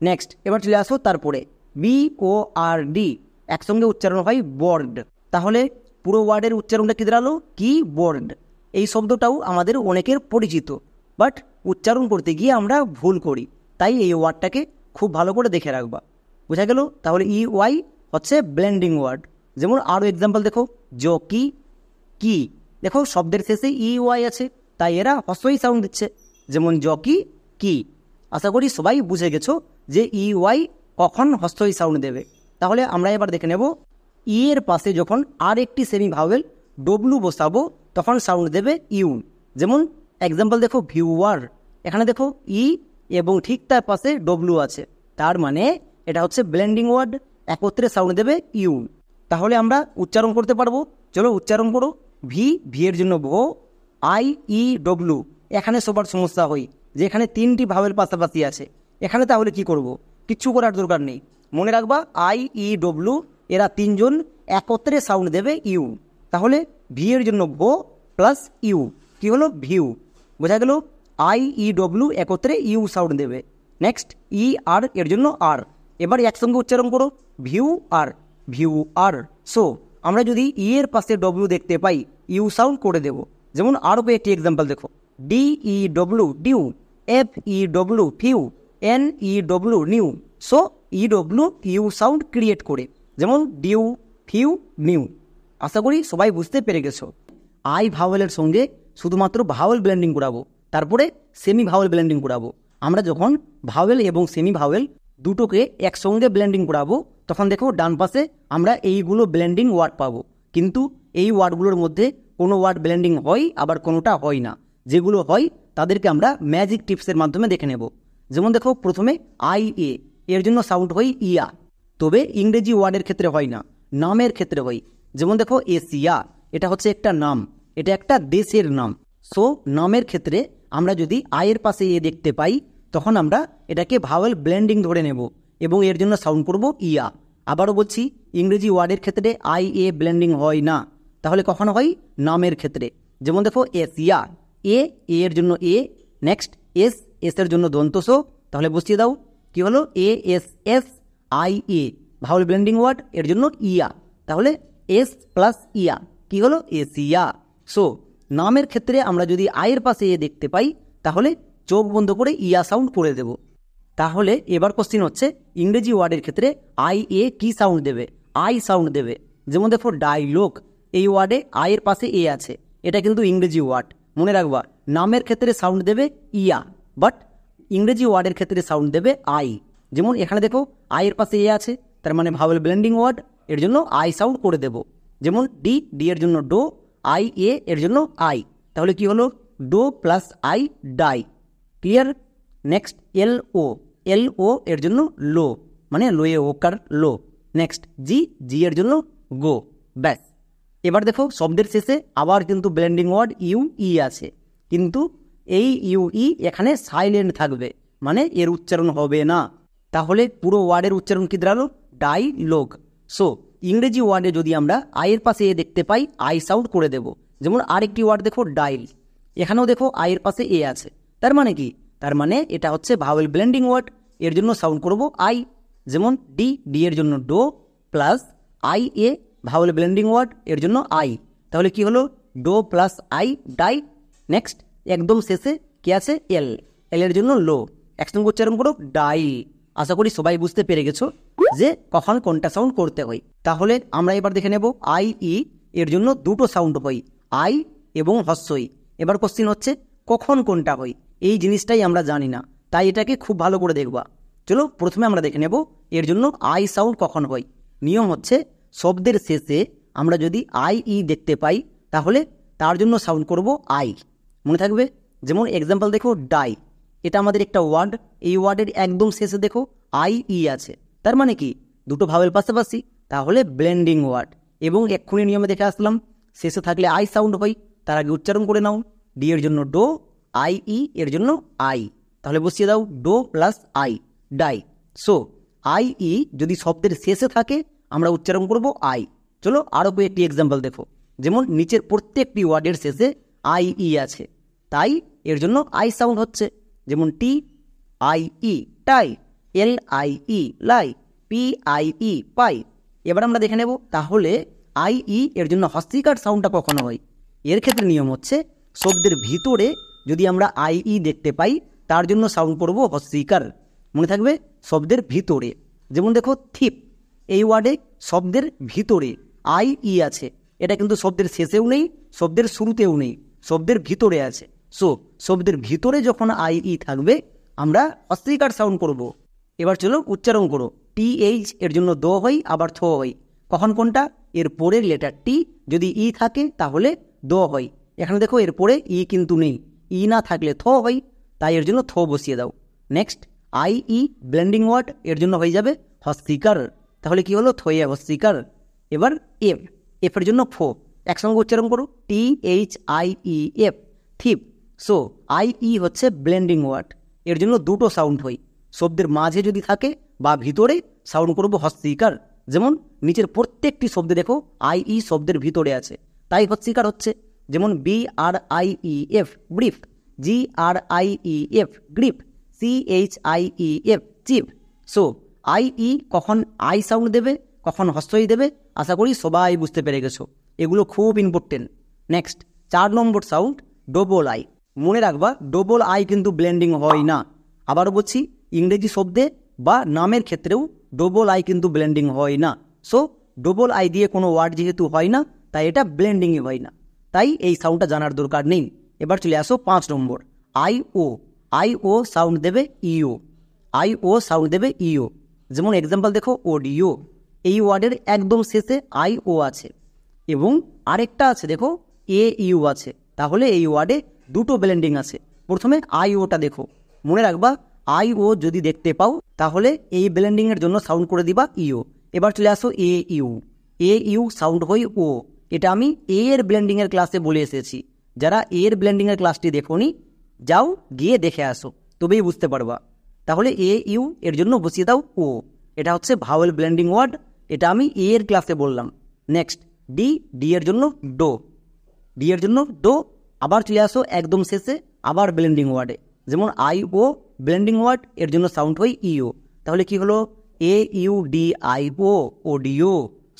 নেক্সট এবার চলে আসো তারপরে BORD, একসঙ্গে উচ্চারণ হয় বোর্ড, তাহলে পুরো ওয়ার্ডের উচ্চারণটা কি দাঁড়ালো কিবোর্ড। এই শব্দটাও আমাদের অনেকের পরিচিত, বাট উচ্চারণ করতে গিয়ে আমরা ভুল করি, তাই এই ওয়ার্ডটাকে খুব ভালো করে দেখে রাখবা। বোঝা গেল? তাহলে ওয়াই হচ্ছে ব্লেন্ডিং ওয়ার্ড। যেমন আরও এক্সাম্পল দেখো, জকি, কি। দেখো শব্দের শেষে ওয়াই আছে, তাই এরা হস্যই সাউন্ড দিচ্ছে, যেমন জকি, কি। আশা করি সবাই বুঝে গেছো যে ওয়াই কখন হস্যই সাউন্ড দেবে। তাহলে আমরা এবার দেখে নেব এর পাশে যখন আর একটি সেমি ভাওয়েল ডব্লু বসাবো তখন সাউন্ড দেবে ইউ। যেমন এক্সাম্পল দেখো, ভিউয়ার। এখানে দেখো এবং ঠিক তার পাশে ডব্লু আছে, তার মানে এটা হচ্ছে ব্লেন্ডিং ওয়ার্ড, একত্রে সাউন্ড দেবে ইউ। তাহলে আমরা উচ্চারণ করতে পারবো, চলো উচ্চারণ করো। ভি এর জন্য ভো, IEW। এখানে সবার সমস্যা হয় যে এখানে তিনটি ভাওয়েল পাশাপাশি আছে, এখানে তাহলে কি করব? কিচ্ছু করার দরকার নেই, মনে রাখবা IEW, এরা তিনজন একত্রে সাউন্ড দেবে ইউ। তাহলে ভি এর জন্য ভো প্লাস ইউ, কি হলো ভিউ। বোঝা গেল? IEW একত্রে ইউ সাউন্ড দেবে। নেক্সট আর এর জন্য আর, এবার একসঙ্গে উচ্চারণ করো ভিউ আর, ভিউ আর। সো আমরা যদি এর পাশে ডব্লু দেখতে পাই ইউ সাউন্ড করে দেব। যেমন আরও একটি এক্সাম্পল দেখো, DEW, dew, FEW, few, NEW, new. So EW U sound create করে, যেমন ডিউ, ফিউ, নিউ। আশা করি সবাই বুঝতে পেরে গেছো। আই ভাওয়েলের সঙ্গে শুধুমাত্র ভাওয়েল ব্লেন্ডিং করাবো, তারপরে সেমি ভাওয়েল ব্লেন্ডিং করাবো। আমরা যখন ভাওয়েল এবং সেমি ভাওয়েল দুটোকে একসঙ্গে ব্লেন্ডিং করাবো তখন দেখো ডান পাশে আমরা এইগুলো ব্লেন্ডিং ওয়ার্ড পাবো, কিন্তু এই ওয়ার্ডগুলোর মধ্যে কোনো ওয়ার্ড ব্লেন্ডিং হয় আবার কোনোটা হয় না। যেগুলো হয় তাদেরকে আমরা ম্যাজিক টিপসের মাধ্যমে দেখে নেব। যেমন দেখো প্রথমে IA, এর জন্য সাউন্ড হয় ইয়া, তবে ইংরেজি ওয়ার্ডের ক্ষেত্রে হয় না, নামের ক্ষেত্রে হয়। যেমন দেখো এশিয়া, এটা হচ্ছে একটা নাম, এটা একটা দেশের নাম। সো নামের ক্ষেত্রে আমরা যদি আয়ের পাশে দেখতে পাই তখন আমরা এটাকে ভাওয়েল ব্লেন্ডিং ধরে নেব এবং এর জন্য সাউন্ড করব ইয়া। আবারও বলছি, ইংরেজি ওয়ার্ডের ক্ষেত্রে IA ব্লেন্ডিং হয় না, তাহলে কখন হয়? নামের ক্ষেত্রে। যেমন দেখো এশিয়া, এর জন্য নেক্সট এস এর জন্য দন্তস, তাহলে বসিয়ে দাও কি হলো ASSIA, ভাওয়েল ব্লেন্ডিং ওয়ার্ড, এর জন্য ইয়া, তাহলে এস প্লাস ইয়া কি হলো এশিয়া। সো নামের ক্ষেত্রে আমরা যদি আয়ের পাশে দেখতে পাই তাহলে চোখ বন্ধ করে ইয়া সাউন্ড করে দেব। তাহলে এবার কোশ্চিন হচ্ছে ইংরেজি ওয়ার্ডের ক্ষেত্রে IA কি সাউন্ড দেবে? আই সাউন্ড দেবে। যেমন দেখো ডায়লগ, এই ওয়ার্ডে আয়ের পাশে এ আছে, এটা কিন্তু ইংরেজি ওয়ার্ড, মনে রাখবা নামের ক্ষেত্রে সাউন্ড দেবে ইয়া, বাট ইংরেজি ওয়ার্ডের ক্ষেত্রে সাউন্ড দেবে আই। যেমন এখানে দেখো আয়ের পাশে এ আছে, তার মানে ভাওয়েল ব্লেন্ডিং ওয়ার্ড, এর জন্য আই সাউন্ড করে দেব। যেমন ডি, ডি এর জন্য ডো, আই এ এর জন্য আই, তাহলে কি হলো do plus I, die. Clear? Next L O, L O এর জন্য লো, মানে লোয়ে ওকার লো। নেক্সট জি, জি এর জন্য গো। ব্যাস। এবার দেখো শব্দের শেষে আবার কিন্তু ব্লেন্ডিং ওয়ার্ড ইউ ই আছে, কিন্তু এই ইউ ই এখানে সাইলেন্ট থাকবে, মানে এর উচ্চারণ হবে না। তাহলে পুরো ওয়ার্ডের উচ্চারণ কি দাঁড়ালো? ডাইলগ। সো ইংরেজি ওয়ার্ডে যদি আমরা আয়ের পাশে এ দেখতে পাই, আই সাউন্ড করে দেব। যেমন আরেকটি ওয়ার্ড দেখো ডাইল, এখানেও দেখো আয়ের পাশে এ আছে, তার মানে কি? তার মানে এটা হচ্ছে ভাওয়েল ব্লেন্ডিং ওয়ার্ড, এর জন্য সাউন্ড করব আই। যেমন ডি, ডি এর জন্য ডো plus I A, vowel blending word, এর জন্য আই, তাহলে কি হলো do plus I, die. Next একদম শেষে কি আছে? এল, এল এর জন্য লো, একসঙ্গে উচ্চারণ করো ডাই। আশা করি সবাই বুঝতে পেরে গেছো যে কখন কোনটা সাউন্ড করতে হয়। তাহলে আমরা এবার দেখে নেব আই ই এর জন্য দুটো সাউন্ড হয়, আই এবং হস্যই। এবার কোশ্চিন হচ্ছে কখন কোনটা হয়, এই জিনিসটাই আমরা জানি না, তাই এটাকে খুব ভালো করে দেখবা। চলো প্রথমে আমরা দেখে নেব এর জন্য আই সাউন্ড কখন হয়। নিয়ম হচ্ছে শব্দের শেষে আমরা যদি আই ই দেখতে পাই, তাহলে তার জন্য সাউন্ড করব আই, মনে থাকবে। যেমন এক্সাম্পল দেখো ডাই, এটা আমাদের একটা ওয়ার্ড, এই ওয়ার্ডের একদম শেষে দেখো আই ই আছে, তার মানে কি দুটো ভাওয়েল পাশাপাশি, তাহলে ব্লেন্ডিং ওয়ার্ড। এবং এক্ষুনি নিয়মে দেখে আসলাম শেষে থাকলে আই সাউন্ড হয়, তার আগে উচ্চারণ করে নাও। ডি এর জন্য ডো, আই ই এর জন্য আই, তাহলে বসিয়ে দাও ডো plus I, die. So I E যদি শব্দের শেষে থাকে আমরা উচ্চারণ করব আই। চলো আরও কয়েকটি এক্সাম্পল দেখো। যেমন নিচের প্রত্যেকটি ওয়ার্ডের শেষে আই ই আছে, তাই এর জন্য আই সাউন্ড হচ্ছে। যেমন T I E, tie, L I E, lie, P I E, pie. এবার আমরা দেখে নেব তাহলে আই ই এর জন্য হস্যিকার সাউন্ডটা কখনো হয়। এর ক্ষেত্রে নিয়ম হচ্ছে শব্দের ভিতরে যদি আমরা আই ই দেখতে পাই, তার জন্য সাউন্ড করব হস্যিকার, মনে থাকবে শব্দের ভিতরে। যেমন দেখো থিপ, এই ওয়ার্ডে শব্দের ভিতরে আই ই আছে, এটা কিন্তু শব্দের শেষেও নেই, শব্দের শুরুতেও নেই, শব্দের ভিতরে আছে। সো শব্দের ভিতরে যখন আই ই থাকবে আমরা হস্যিকার সাউন্ড করব। এবার চলো উচ্চারণ করো। টি এইচ এর জন্য দো হয়, আবার থ হয়, কখন কোনটা? এর পরের লেটার টি যদি ই থাকে তাহলে দো হয়। এখানে দেখো এর পরে ই কিন্তু নেই, ই না থাকলে থ হয়, তাই এর জন্য থ বসিয়ে দাও। Next I E blending word, এর জন্য হয়ে যাবে হস্যিকার, তাহলে কি হলো থয়ে হস্যিকার। এবার এফ, এফের জন্য ফো, একসঙ্গে উচ্চারণ করো T H I E F, থিপ। So I ই হচ্ছে ব্লেন্ডিং ওয়ার্ড, এর জন্য দুটো সাউন্ড হয়, শব্দের মাঝে যদি থাকে বা ভিতরে সাউন্ড করব হস্যিকার। যেমন নিচের প্রত্যেকটি শব্দে দেখো আই ই শব্দের ভিতরে আছে, তাই হস্যিকার হচ্ছে। যেমন B R I E F, brief, G R I E F, grip, C H I E F, chip. So I E কখন আই সাউন্ড দেবে, কখন হস্যই দেবে, আশা করি সবাই বুঝতে পেরে গেছো, এগুলো খুব important. Next 4 number sound double I. মনে রাখবা ডবল আই কিন্তু ব্লেন্ডিং হয় না। আবারও বলছি, ইংরেজি শব্দে বা নামের ক্ষেত্রেও ডবল আই কিন্তু ব্লেন্ডিং হয় না। সো ডবল আই দিয়ে কোনো ওয়ার্ড যেহেতু হয় না, তাই এটা ব্লেন্ডিংই হয় না, তাই এই সাউন্ডটা জানার দরকার নেই। এবার চলে আসো 5 নম্বর I O. I O sound দেবে ইও, আই ও সাউন্ড দেবে ইও। যেমন এক্সাম্পল দেখো অডিও, এই ওয়ার্ডের একদম শেষে আই ও আছে এবং আরেকটা আছে দেখো এ ইউ আছে, তাহলে এই ওয়ার্ডে দুটো ব্লেন্ডিং আছে। প্রথমে আই ওটা দেখো, মনে রাখবা আই ও যদি দেখতে পাও তাহলে এই ব্লেন্ডিংয়ের জন্য সাউন্ড করে দিবা ইও। এবার চলে আসো এ ইউ, এ ইউ সাউন্ড হয় ও, এটা আমি এ এর ব্লেন্ডিংয়ের ক্লাসে বলে এসেছি। যারা এ এর ব্লেন্ডিংয়ের ক্লাসটি দেখোনি, যাও গিয়ে দেখে আসো, তবেই বুঝতে পারবা। তাহলে এ ইউ এর জন্য বসিয়ে দাও ও, এটা হচ্ছে ভাওয়েল ব্লেন্ডিং ওয়ার্ড, এটা আমি এ এর ক্লাসে বললাম। নেক্সট ডি, ডি এর জন্য ডো, ডি এর জন্য ডো। আবার চলে আসো একদম শেষে আবার ব্লেন্ডিং ওয়ার্ডে, যেমন আই ও ব্লেন্ডিং ওয়ার্ড, এর জন্য সাউন্ড হয় ইও, তাহলে কি হলো A U D I O, audio.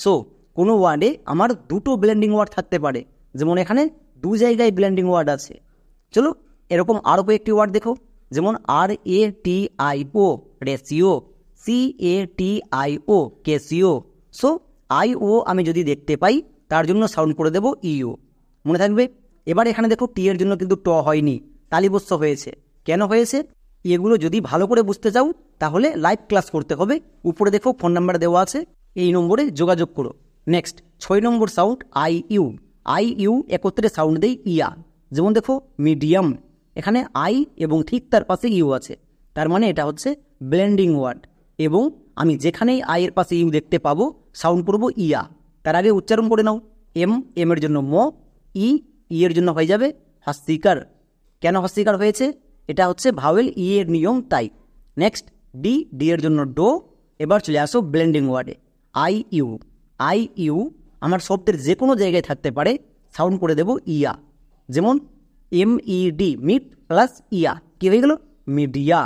So কোনো ওয়ার্ডে আমার দুটো ব্লেন্ডিং ওয়ার্ড থাকতে পারে, যেমন এখানে 2 জায়গায় ব্লেন্ডিং ওয়ার্ড আছে। চলো এরকম আরও কয়েকটি ওয়ার্ড দেখো, যেমন R A T I O, ratio, C A T I O, Casio. So I O আমি যদি দেখতে পাই তার জন্য সাউন্ড করে দেব ইও, মনে থাকবে। এবার এখানে দেখো টি এর জন্য কিন্তু ট হয়নি, তালিবস্য হয়েছে। কেন হয়েছে? এগুলো যদি ভালো করে বুঝতে চাও তাহলে লাইভ ক্লাস করতে হবে। উপরে দেখো ফোন নাম্বার দেওয়া আছে, এই নম্বরে যোগাযোগ করো। Next 6 number sound I U. I U একত্রে সাউন্ড দেই ইয়া। যেমন দেখো মিডিয়াম, এখানে আই এবং ঠিক তার পাশে ইউ আছে, তার মানে এটা হচ্ছে ব্লেন্ডিং ওয়ার্ড। এবং আমি যেখানেই আই এর পাশে ইউ দেখতে পাবো সাউন্ড করব ইয়া। তার আগে উচ্চারণ করে নাও, এম, এম এর জন্য ম, ই, ই এর জন্য হয়ে যাবে হস্তিকার। কেন হস্তিকার হয়েছে? এটা হচ্ছে ভাওয়েল ই এর নিয়ম, তাই। নেক্সট ডি, ডি এর জন্য ডো। এবার চলে আসো ব্লেন্ডিং ওয়ার্ডে, আই ইউ। আই ইউ আমার শব্দের যে কোনো জায়গায় থাকতে পারে, সাউন্ড করে দেব ইয়া। যেমন M E D, meet plus ইয়া, কী হয়ে গেল? মিডিয়া।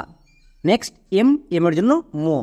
নেক্সট এম, এম এর জন্য মো।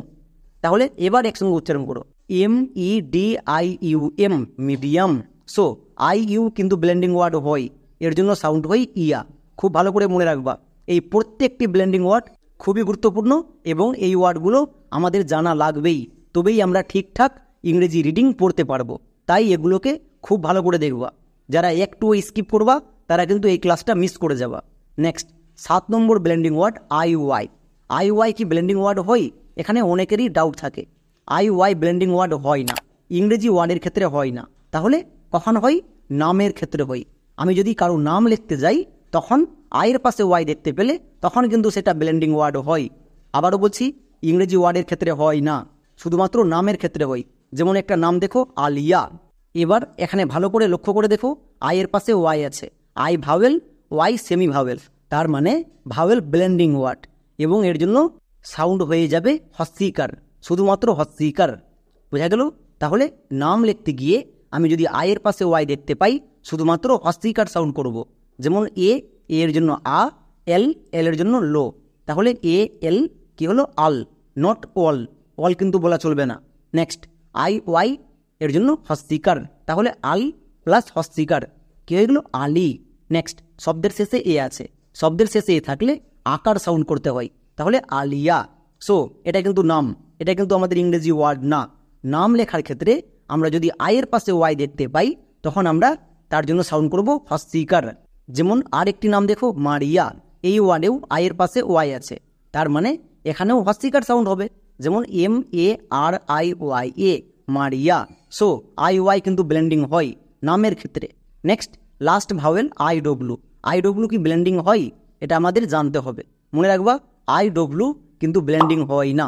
তাহলে এবার একসঙ্গে উচ্চারণ করো, M E D I U M, medium. So I U কিন্তু ব্লেন্ডিং ওয়ার্ড হয়, এর জন্য সাউন্ড হয় ইয়া। খুব ভালো করে মনে রাখবা, এই প্রত্যেকটি ব্লেন্ডিং ওয়ার্ড খুবই গুরুত্বপূর্ণ এবং এই ওয়ার্ডগুলো আমাদের জানা লাগবেই, তবেই আমরা ঠিকঠাক ইংরেজি রিডিং পড়তে পারবো। তাই এগুলোকে খুব ভালো করে দেখবা। যারা একটু স্কিপ করবা তারা কিন্তু এই ক্লাসটা মিস করে যাবা। নেক্সট 7 নম্বর blending word I Y. I Y কি ব্লেন্ডিং ওয়ার্ড হয়? এখানে অনেকেরই ডাউট থাকে। আই ওয়াই ব্লেন্ডিং ওয়ার্ড হয় না, ইংরেজি ওয়ার্ডের ক্ষেত্রে হয় না। তাহলে কখন হয়? নামের ক্ষেত্রে হয়। আমি যদি কারো নাম লিখতে যাই তখন আয়ের পাশে ওয়াই দেখতে পেলে তখন কিন্তু সেটা ব্লেন্ডিং ওয়ার্ড হয়। আবারও বলছি, ইংরেজি ওয়ার্ডের ক্ষেত্রে হয় না, শুধুমাত্র নামের ক্ষেত্রে হয়। যেমন একটা নাম দেখো আলিয়া। এবার এখানে ভালো করে লক্ষ্য করে দেখো, আয়ের পাশে ওয়াই আছে, I vowel, Y semi vowel, তার মানে ভাওয়েল ব্লেন্ডিং ওয়ার্ড এবং এর জন্য সাউন্ড হয়ে যাবে হস্তিকার, শুধুমাত্র হস্তিকার। বোঝা গেল? তাহলে নাম লিখতে গিয়ে আমি যদি আয়ের পাশে ওয়াই দেখতে পাই শুধুমাত্র হস্তিকার সাউন্ড করব। যেমন এ, এর জন্য আ, এল, এল এর জন্য লো। তাহলে এ এল কি হলো? আল, নট অল। অল কিন্তু বলা চলবে না। নেক্সট আই ওয়াই এর জন্য হস্তিকার, তাহলে আল প্লাস হস্তিকার কি হয়ে গেল? আলি। নেক্সট শব্দের শেষে এ আছে, শব্দের শেষে এ থাকলে আকার সাউন্ড করতে হয়, তাহলে আলিয়া। সো এটা কিন্তু নাম, এটা কিন্তু আমাদের ইংরেজি ওয়ার্ড না। নাম লেখার ক্ষেত্রে আমরা যদি আয়ের পাশে ওয়াই দেখতে পাই তখন আমরা তার জন্য সাউন্ড করব হস্তিকার। যেমন আর একটি নাম দেখো মারিয়া, এই ওয়ার্ডেও আয়ের পাশে ওয়াই আছে, তার মানে এখানেও হস্তিকার সাউন্ড হবে। যেমন M A R I Y A, Maria. So I Y কিন্তু ব্লেন্ডিং হয় নামের ক্ষেত্রে। Next last vowel I W. I W কি ব্লেন্ডিং হয়? এটা আমাদের জানতে হবে। মনে রাখবা, আই ডব্লু কিন্তু ব্লেন্ডিং হয় না।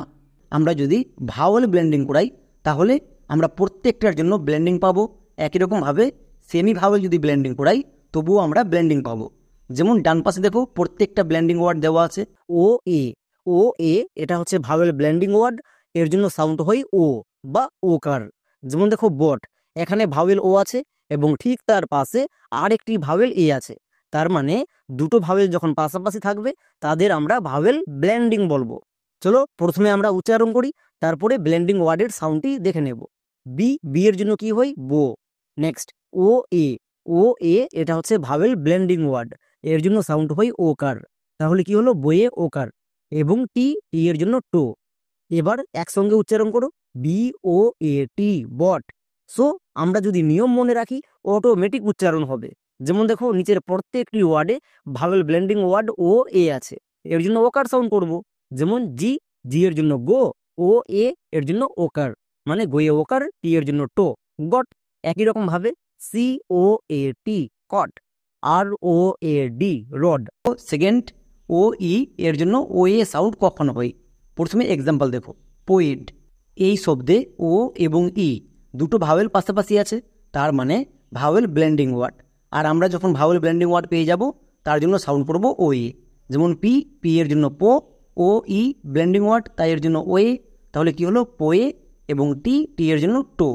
আমরা যদি ভাওয়েল ব্লেন্ডিং করাই তাহলে আমরা প্রত্যেকটার জন্য ব্লেন্ডিং পাবো। একই রকমভাবে সেমি ভাওয়েল যদি ব্লেন্ডিং করাই তবুও আমরা ব্লেন্ডিং পাবো। যেমন ডান পাশে দেখো প্রত্যেকটা ব্লেন্ডিং ওয়ার্ড দেওয়া আছে। ও এ, ও এ এটা হচ্ছে ভাওয়েল ব্লেন্ডিং ওয়ার্ড, এর জন্য সাউন্ড হয় ও বা ওকার। যেমন দেখো বট, এখানে ভাওয়েল ও আছে এবং ঠিক তার পাশে আর একটি ভাওয়েল এ আছে, তার মানে দুটো ভাওয়েল যখন পাশাপাশি থাকবে তাদের আমরা ভাওয়েল ব্লেন্ডিং বলবো। চলো প্রথমে আমরা উচ্চারণ করি, তারপরে ব্লেন্ডিং ওয়ার্ডের সাউন্ডটি দেখে নেব। বি, বি এর জন্য কি হয়? বো। নেক্সট ও এ, ও এ এটা হচ্ছে ভাওয়েল ব্লেন্ডিং ওয়ার্ড, এর জন্য সাউন্ড হয় ওকার, তাহলে কি হলো? বইয়ে ওকার। এবং টি, টি এর জন্য টো। এবার একসঙ্গে উচ্চারণ করো, B O A T, bot. So আমরা যদি নিয়ম মনে রাখি অটোমেটিক উচ্চারণ হবে। যেমন দেখো নিচের প্রত্যেকটি ওয়ার্ডে ভাওয়েল ব্লেন্ডিং ওয়ার্ড ও এ আছে, এর জন্য ওকার সাউন্ড করব। যেমন জি, জি এর জন্য গো, ও এ এর জন্য ওকার, মানে গোয়ে ওকার, টি এর জন্য টো, গট। একই রকম ভাবে C O A T, coat. R O A D, road. Second O E এর জন্য ও এ সাউন্ড কখন হয়? প্রথমে এক্সাম্পল দেখো, পোয়েট। এই শব্দে ও এবং ই দুটো ভাওয়েল পাশাপাশি আছে, তার মানে ভাওয়েল ব্লেন্ডিং ওয়ার্ড। আর আমরা যখন ভাওয়েল ব্লেন্ডিং ওয়ার্ড পেয়ে যাব তার জন্য সাউন্ড করব ও এ। যেমন পি, পি এর জন্য পো, ও ই ব্লেন্ডিং ওয়ার্ড, তাই এর জন্য ও এ, তাহলে কি হলো? পোয়ে। এবং টি, টি এর জন্য টো।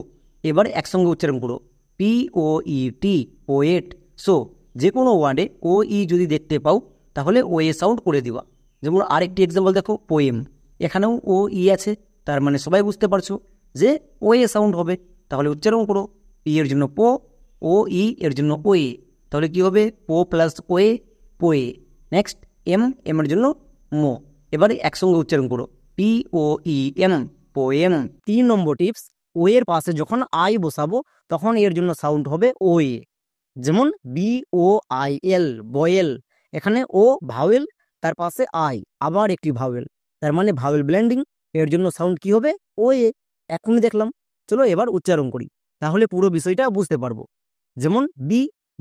এবার একসঙ্গে উচ্চারণ করো, পি ও ই টি, পোয়েট। সো যে কোনো ওয়ার্ডে ও ই যদি দেখতে পাও তাহলে ও এ সাউন্ড করে দিবা। যেমন আরেকটি এক্সাম্পল দেখো, পোয়েম। এখানেও ও ই আছে, তার মানে সবাই বুঝতে পারছো যে ও এ সাউন্ড হবে। তাহলে উচ্চারণ করো, পি এর জন্য পো, ও ই এর জন্য ও এ, তাহলে কি হবে? পো প্লাস ও এ, পোয়ে। নেক্সট এম, এম এর জন্য মো। এবারে একসঙ্গে উচ্চারণ করো, পি ও ই এম, পোয়েম। 3 নম্বর টিপস, ও এর পাশে যখন আই বসাবো তখন এর জন্য সাউন্ড হবে ও এ। যেমন BOIL, বয়েল, এখানে ও ভাওয়েল, তার পাশে আই আবার একটি ভাওয়েল, তার মানে ভাওয়েল ব্লেন্ডিং, এর জন্য সাউন্ড কি হবে ও এ। এখনই দেখলাম, চলো এবার উচ্চারণ করি, তাহলে পুরো বিষয়টা বুঝতে পারবো। যেমন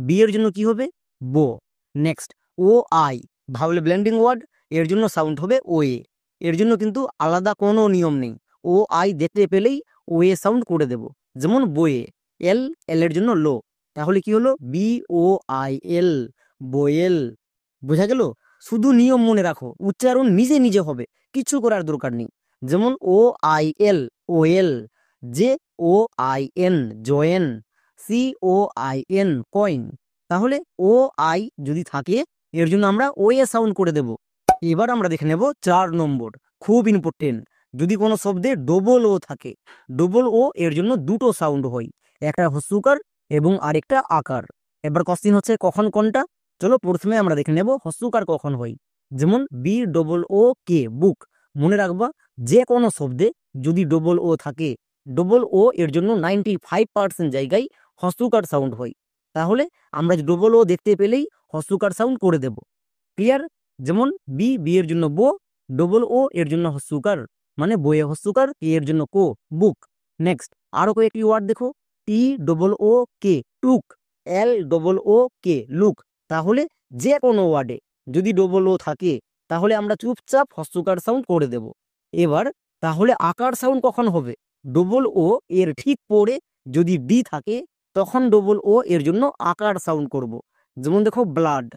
বি এর জন্য কি হবে বো। Next O I, vowel blending word, এর জন্য সাউন্ড হবে ও এ। এর জন্য কিন্তু আলাদা কোনো নিয়ম নেই, ও আই দেখতে পেলেই ও এ সাউন্ড করে দেব। যেমন বয়ে, এল এর জন্য লো, তাহলে কি হলো BOIL, বয়েল। বোঝা গেল? শুধু নিয়ম মনে রাখো, উচ্চারণ নিজে নিজে হবে, কিছু করার দরকার নেই। যেমন OIL, well, JOIN, join, COIN, coin. তাহলে ও আই যদি থাকে এর জন্য আমরা ও এ সাউন্ড করে দেব। এবার আমরা দেখে নেব 4 নম্বর, খুব ইম্পর্টেন্ট। যদি কোনো শব্দে ডবল ও থাকে, ডবল ও এর জন্য দুটো সাউন্ড হয়, একটা হস্যুকার এবং আরেকটা আকার। এবার কোশ্চিন হচ্ছে কখন কোনটা। চলো প্রথমে আমরা দেখে নেব হস্যুকার কখন হয়। যেমন BOOK, বুক। মনে রাখবা, যে কোনো শব্দে যদি ডবল ও থাকে, ডবল ও এর জন্য 95% জায়গায় হস্যুকার সাউন্ড হয়। তাহলে আমরা ডবল ও দেখতে পেলেই হস্যুকার সাউন্ড করে দেব। ক্লিয়ার? যেমন বি এর জন্য বো, ডবল ও এর জন্য হস্যুকার, মানে বইয়ে হস্যুকার, কে এর জন্য কো, বুক। নেক্সট আরো কয়েকটি ওয়ার্ড দেখো, TOOK, টুক, LOOK, লুক। তাহলে যে কোনো ওয়ার্ডে যদি ডবল ও থাকে তাহলে আমরা চুপচাপ হস্যকার সাউন্ড করে দেব। এবার তাহলে আকার সাউন্ড কখন হবে? ডবল ও এর ঠিক পরে যদি ডি থাকে তখন ডবল ও এর জন্য আকার সাউন্ড করব। যেমন দেখো ব্লাড,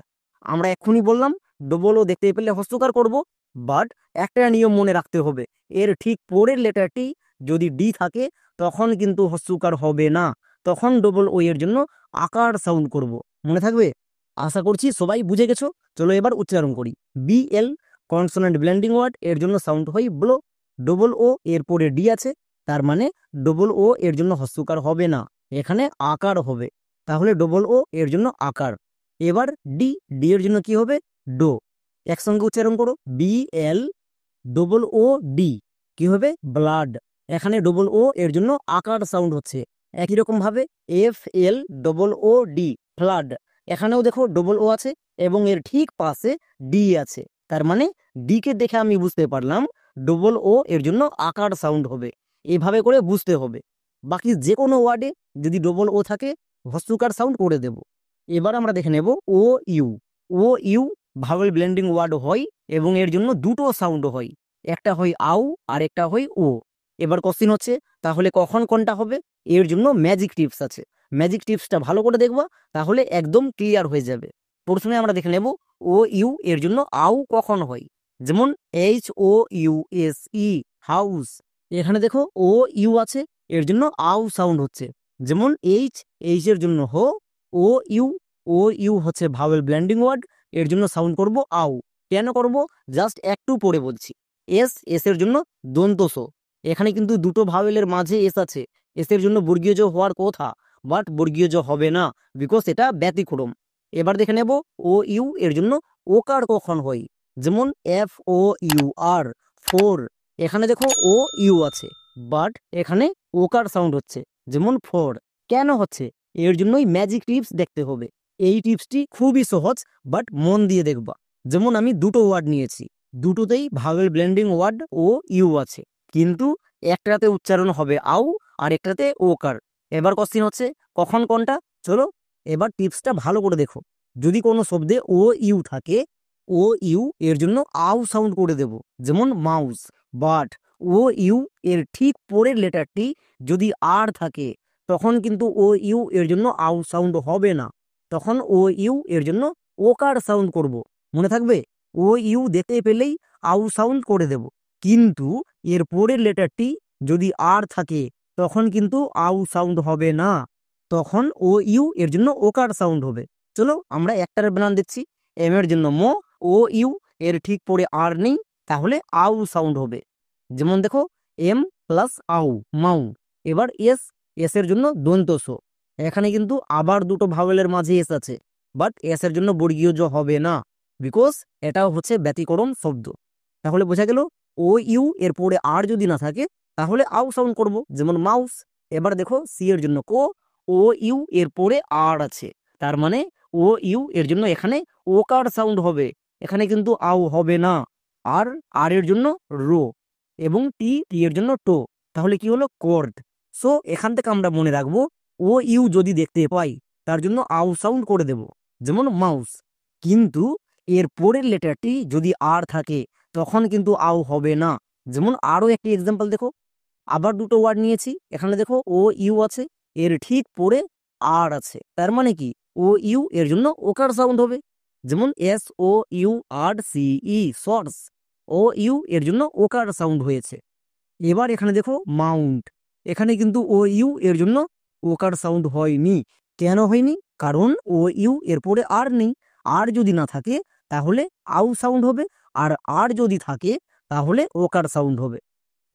আমরা এক্ষুনি বললাম ডবল ও দেখতে পেলে হস্যকার করব, বাট একটা নিয়ম মনে রাখতে হবে, এর ঠিক পরের লেটারটি যদি ডি থাকে তখন কিন্তু হস্যকার হবে না, তখন ডবল ও এর জন্য আকার সাউন্ড করব। মনে থাকবে? আশা করছি সবাই বুঝে গেছো। চলো এবার উচ্চারণ করি। BL, কনসোনেন্ট ব্লেন্ডিং ওয়ার্ড, এর জন্য সাউন্ড হয় ব্লো। ডবল ও এর পরে ডি আছে, তার মানে ডবল ও এর জন্য হস্যকার হবে না, এখানে আকার হবে। তাহলে ডবল ও এর জন্য আকার। এবার ডি এর জন্য কি হবে ডো। একসঙ্গে উচ্চারণ করো, BL, DOD, কি হবে ব্লাড। এখানে ডবল ও এর জন্য আকার সাউন্ড হচ্ছে। একই রকম ভাবে FLOOD, ফ্লাড, এখানেও দেখো ডবল ও আছে এবং এর ঠিক পাশে ডি আছে, তার মানে ডি কে দেখে আমি বুঝতে পারলাম ডবল ও এর জন্য আকার সাউন্ড হবে। এভাবে করে বুঝতে হবে। বাকি যে কোনো ওয়ার্ডে যদি ডবল ও থাকে হস্যকার সাউন্ড করে দেব। এবার আমরা দেখে নেব ও ইউ ভাওয়েল ব্লেন্ডিং ওয়ার্ড হয় এবং এর জন্য দুটো সাউন্ড হয়, একটা হয় আউ আর একটা হয় ও। এবার কোশ্চিন হচ্ছে তাহলে কখন কোনটা হবে? এর জন্য ম্যাজিক টিপস আছে, ম্যাজিক টিপসটা ভালো করে দেখবা, তাহলে একদম ক্লিয়ার হয়ে যাবে। প্রথমে আমরা দেখে নেব ও ইউ এর জন্য আউ কখন হয়। যেমন HOUSE, হাউস, এখানে দেখো ও ইউ আছে, এর জন্য আউ সাউন্ড হচ্ছে। যেমন এইচ এর জন্য হো, ও ইউ, ও ইউ হচ্ছে ভাওয়েল ব্লেন্ডিং ওয়ার্ড, এর জন্য সাউন্ড করব আউ। কেন করব জাস্ট একটু পরে বলছি। এস এর জন্য দন্ত সো, এখানে কিন্তু দুটো ভাওয়েলের মাঝে এস আছে, এস এর জন্য বর্গীয় জ হওয়ার কথা, বাট বর্গীয় জ হবে না, বিকজ এটা ব্যতিক্রম। এবার দেখে নেব ও ইউ এর জন্য ওকার কখন হয়। যেমন FOUR, ফোর, এখানে দেখো ও ইউ আছে, বাট এখানে ওকার সাউন্ড হচ্ছে, যেমন ফোর। কেন হচ্ছে? এর জন্যই ম্যাজিক টিপস দেখতে হবে। এই টিপসটি খুবই সহজ, বাট মন দিয়ে দেখবা। যেমন আমি দুটো ওয়ার্ড নিয়েছি, দুটোতেই vowel blending word O U আছে, কিন্তু একটাতে উচ্চারণ হবে আউ আর একটাতে ওকার। এবার কোশ্চিন হচ্ছে কখন কোনটা। চলো এবার টিপসটা ভালো করে দেখো। যদি কোনো শব্দে ও ইউ থাকে, ও ইউ এর জন্য আউ সাউন্ড করে দেব, যেমন মাউস। বাট ও ইউ এর ঠিক পরের লেটারটি যদি আর থাকে তখন কিন্তু ও ইউ এর জন্য আউ সাউন্ড হবে না, তখন ও ইউ এর জন্য ওকার সাউন্ড করব। মনে থাকবে? ও ইউ দেখতে পেলেই আউ সাউন্ড করে দেব, কিন্তু এর পরের লেটারটি যদি আর থাকে তখন কিন্তু আউ সাউন্ড হবে না, তখন ও ইউ এর জন্য ওকার সাউন্ড হবে। চলো আমরা একটার বানান দিচ্ছি। এম এর জন্য মো, ও ইউ এর ঠিক পরে আর নেই, তাহলে আউ সাউন্ড হবে। যেমন দেখো এম প্লাস আউ, মাউ। এবার এস এর জন্য দন্ত সো, এখানে কিন্তু আবার দুটো ভাওয়েলের মাঝে এস আছে, বাট এস এর জন্য বর্গীয় জ হবে না, বিকজ এটাও হচ্ছে ব্যতিক্রম শব্দ। তাহলে বোঝা গেল ও ইউ এর পরে আর যদি না থাকে তাহলে আউ সাউন্ড করব, যেমন মাউস। এবার দেখো সি এর জন্য কো, ও ইউ এর পরে আর আছে, তার মানে ও ইউ এর জন্য এখানে ওকার সাউন্ড হবে, এখানে কিন্তু আউ হবে না। আর আর এর জন্য রো, এবং টি টি এর জন্য টো, তাহলে কি হলো কর্ড। সো এখান থেকে আমরা মনে রাখবো ও ইউ যদি দেখতে পাই তার জন্য আউ সাউন্ড করে দেব, যেমন মাউস। কিন্তু এর পরের লেটারটি যদি আর থাকে তখন কিন্তু আউ হবে না। যেমন আরও একটি এক্সাম্পল দেখো, আবার দুটো ওয়ার্ড নিয়েছি, এখানে দেখো ও ইউ আছে, এর ঠিক পরে আর আছে, তার মানে কি ও ইউ এর জন্য ওকার সাউন্ড হবে, যেমন S O U R C E source, O U এর জন্য ওকার সাউন্ড হয়েছে। এবার এখানে দেখো মাউন্ট, এখানে কিন্তু ও ইউ এর জন্য ওকার সাউন্ড হয়নি। কেন হয়নি? কারণ ও ইউ এর পরে আর নেই, আর যদি না থাকে তাহলে আউ সাউন্ড হবে, আর আর যদি থাকে তাহলে ওকার সাউন্ড হবে।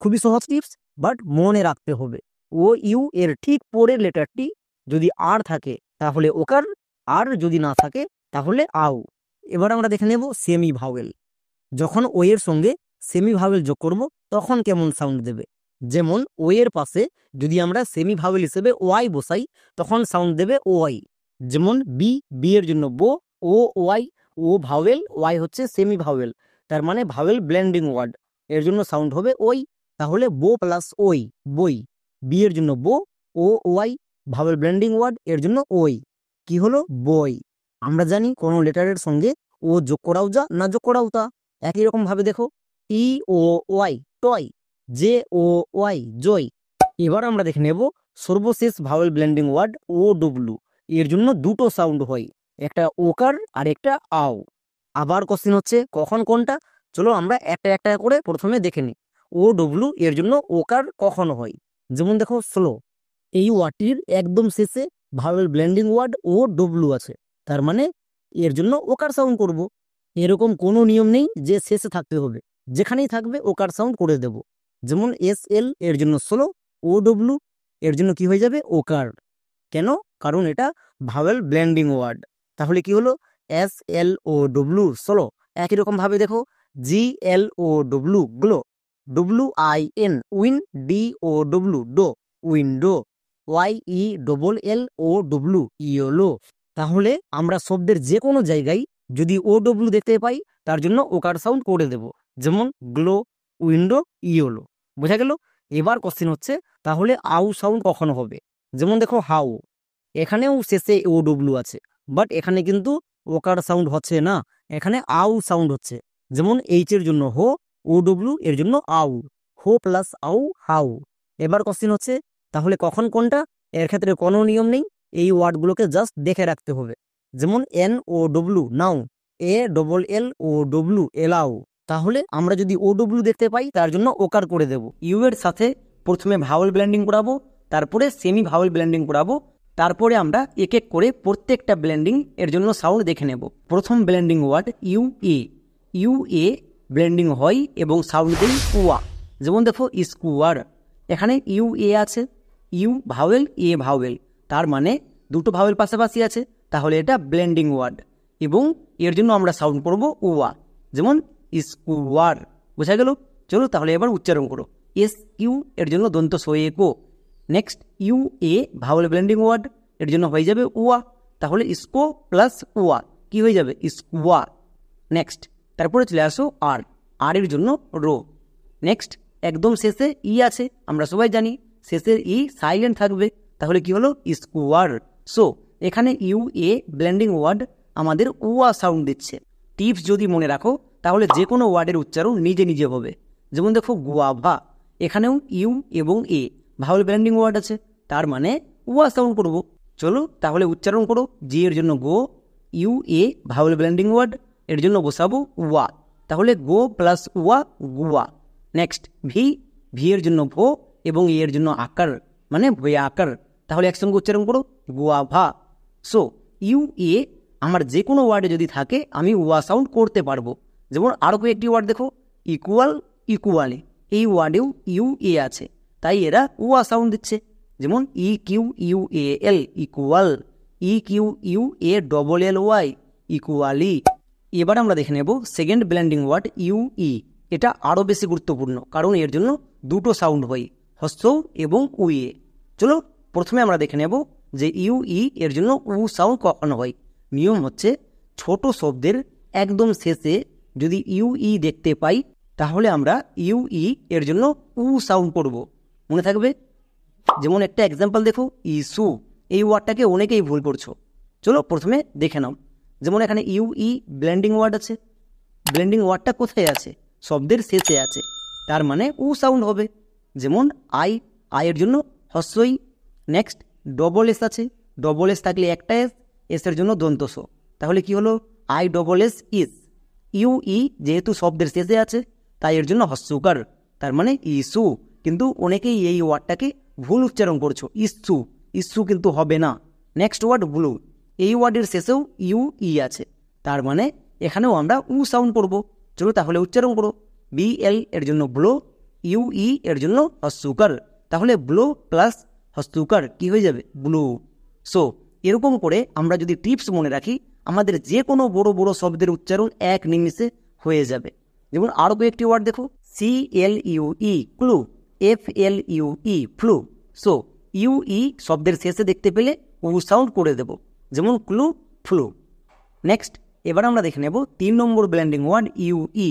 খুবই সহজ টিপস, বাট মনে রাখতে হবে ও ইউ এর ঠিক পরের লেটারটি যদি আর থাকে তাহলে ওকার, আর যদি না থাকে তাহলে আউ। এবার আমরা দেখে নেব সেমি ভাওয়েল। যখন ও এর সঙ্গে সেমি ভাওয়েল যোগ করব তখন কেমন সাউন্ড দেবে। যেমন ও এর পাশে যদি আমরা সেমি ভাওয়েল হিসেবে ওয়াই বসাই তখন সাউন্ড দেবে ওয়াই। যেমন বি, বি এর জন্য বো, ও ওয়াই, ও ভাওয়েল, ওয়াই হচ্ছে সেমি ভাওয়েল, তার মানে ভাওয়েল ব্লেন্ডিং ওয়ার্ড, এর জন্য সাউন্ড হবে ওই। তাহলে বো প্লাস ওই, বই। বি এর জন্য বো, ও ওয়াই, ভাওয়েল ব্লেন্ডিং ওয়ার্ড, এর জন্য ওই, কি হলো বই। আমরা জানি কোনো লেটারের সঙ্গে ও যোগ করাও যা, না যোগ করাও তা। একই রকম ভাবে দেখো E O Y toy, J O Y joy. এবার আমরা দেখে নেব সর্বশেষ vowel blending word O W, এর জন্য দুটো সাউন্ড হয়, একটা ওকার আর একটা আও। আবার কোশ্চেন হচ্ছে কখন কোনটা, চলো আমরা একটা একটা করে প্রথমে দেখে নিই। ও ডব্লু এর জন্য ওকার কখন হয়, যেমন দেখো স্লো, এই ওয়ার্ডটির একদম শেষে vowel blending word O W আছে, তার মানে এর জন্য ওকার সাউন্ড করব। এরকম কোনো নিয়ম নেই যে শেষে থাকতে হবে, যেখানেই থাকবে ওকার সাউন্ড করে দেব। যেমন এস এল এর জন্য স্লো, ও ডব্লু এর জন্য কি হয়ে যাবে ওকার। কেন? কারণ এটা ভাওয়েল ব্লেন্ডিং ওয়ার্ড। তাহলে কি হলো S L O W slow. একই রকম ভাবে দেখো G L O W glow, W I N win, D O W dow window, Y E double L O W yellow. তাহলে আমরা শব্দের যে কোনো জায়গায় যদি ও ডব্লু দেখতে পাই তার জন্য ওকার সাউন্ড করে দেব, যেমন গ্লো, উইন্ডো, ইয়োলো। বোঝা গেল? এবার কোশ্চেন হচ্ছে তাহলে আউ সাউন্ড কখন হবে। যেমন দেখো হাউ, এখানেও শেষে ও ডব্লু আছে, বাট এখানে কিন্তু ওকার সাউন্ড হচ্ছে না, এখানে আউ সাউন্ড হচ্ছে। যেমন এইচ এর জন্য হো, ও ডব্লু এর জন্য আউ, হো প্লাস আউ হাউ। এবার কোশ্চেন হচ্ছে তাহলে কখন কোনটা। এর ক্ষেত্রে কোনো নিয়ম নেই, এই ওয়ার্ডগুলোকে জাস্ট দেখে রাখতে হবে। যেমন N O W now, A double L O W allow. তাহলে আমরা যদি ও ডব্লু দেখতে পাই তার জন্য ওকার করে দেব। ইউ এর সাথে প্রথমে ভাওয়েল ব্লেন্ডিং করাবো, তারপরে সেমি ভাওয়েল ব্লেন্ডিং করাবো, তারপরে আমরা এক এক করে প্রত্যেকটা ব্লেন্ডিং এর জন্য সাউন্ড দেখে নেব। প্রথম blending word U A, U A blending হয় এবং সাউন্ড দেই ওয়া। যেমন দেখো স্কুয়ার, এখানে ইউ এ আছে, ইউ ভাওয়েল এ ভাওয়েল, তার মানে দুটো ভাওয়েল পাশাপাশি আছে, তাহলে এটা ব্লেন্ডিং ওয়ার্ড এবং এর জন্য আমরা সাউন্ড করব ওয়া, যেমন স্কুয়ার। বোঝা গেল? চলো তাহলে এবার উচ্চারণ করো। এস ইউ এর জন্য দন্ত সয়ে কো। Next U A vowel blending word, এর জন্য হয়ে যাবে ওয়া, তাহলে স্কো প্লাস ওয়া কি হয়ে যাবে স্কুয়া। নেক্সট তারপরে চলে আসো আর, আর এর জন্য রো। নেক্সট একদম শেষে ই আছে, আমরা সবাই জানি শেষের ই সাইলেন্ট থাকবে, তাহলে কি হলো স্কুয়ার। সো এখানে ইউ এ ব্লেন্ডিং ওয়ার্ড আমাদের ওয়া সাউন্ড দিচ্ছে। টিপস যদি মনে রাখো তাহলে যে কোনো ওয়ার্ডের উচ্চারণ নিজে নিজে হবে। যেমন দেখো গুয়াভা, এখানেও ইউ এবং এ ভাওয়েল ব্লেন্ডিং ওয়ার্ড আছে, তার মানে ওয়া সাউন্ড করব। চলো তাহলে উচ্চারণ করো। জি এর জন্য go, U A vowel blending word, এর জন্য বসাবো ওয়া, তাহলে গো প্লাস ওয়া গুয়া। নেক্সট ভি, ভি এর জন্য ভো এবং এর জন্য আকার মানে ভয়া আকার, তাহলে একসঙ্গে উচ্চারণ করো গুয়াভা। সো ইউ এ আমার যে কোনো ওয়ার্ডে যদি থাকে আমি ওয়া সাউন্ড করতে পারবো। যেমন আরও কয়েকটি ওয়ার্ড দেখো ইকুয়াল, ইকুয়ালে, এই ওয়ার্ডেও ইউ এ আছে, তাই এরা ওয়া সাউন্ড দিচ্ছে। যেমন E Q U A L equal, E Q U A double L Y equally. এবার আমরা দেখে নেব second blending word U E. এটা আরও বেশি গুরুত্বপূর্ণ কারণ এর জন্য দুটো সাউন্ড হয়, হ্রস্ব এবং উইয়ে। চলো প্রথমে আমরা দেখে নেব যে ইউ ই এর জন্য উ সাউন্ড কখন হয়। নিয়ম হচ্ছে ছোট শব্দের একদম শেষে যদি ইউ ই দেখতে পাই তাহলে আমরা ইউ ই এর জন্য উ সাউন্ড করব। মনে থাকবে? যেমন একটা এক্সাম্পল দেখো, ইস্যু, এই ওয়ার্ডটাকে অনেকেই ভুল করছো। চলো প্রথমে দেখে নাও। যেমন এখানে ইউ ই ব্লেন্ডিং ওয়ার্ড আছে, ব্লেন্ডিং ওয়ার্ডটা কোথায় আছে? শব্দের শেষে আছে, তার মানে উ সাউন্ড হবে। যেমন আয়ের জন্য হ্রস্বই। নেক্সট ডবল এস আছে, ডবল এস থাকলে একটা এসের জন্য দন্তস, তাহলে কি হলো? I double S is. U E যেহেতু শব্দের শেষে আছে তাই এর জন্য হস্যকার, তার মানে ইস্যু। কিন্তু অনেকেই এই ওয়ার্ডটাকে ভুল উচ্চারণ করছো, ইস্যু। ইস্যু কিন্তু হবে না। নেক্সট ওয়ার্ড ব্লু, এই ওয়ার্ডের শেষেও ইউ ই আছে, তার মানে এখানেও আমরা উ সাউন্ড করব। চলো তাহলে উচ্চারণ করো। বিএল এর জন্য ব্লো, ইউ ই এর জন্য হস্যকার, তাহলে ব্লো প্লাস হস্যকার কি হয়ে যাবে? ব্লু। সো এরকম করে আমরা যদি টিপস মনে রাখি আমাদের যে কোনো বড় বড় শব্দের উচ্চারণ এক নিমিষে হয়ে যাবে। যেমন আরও কয়েকটি ওয়ার্ড দেখো, CLUE clue, FLUE flu. So U E শব্দের শেষে দেখতে পেলে উ সাউন্ড করে দেব, যেমন ক্লু, ফ্লু। নেক্সট এবার আমরা দেখে নেব 3 number blending word U E.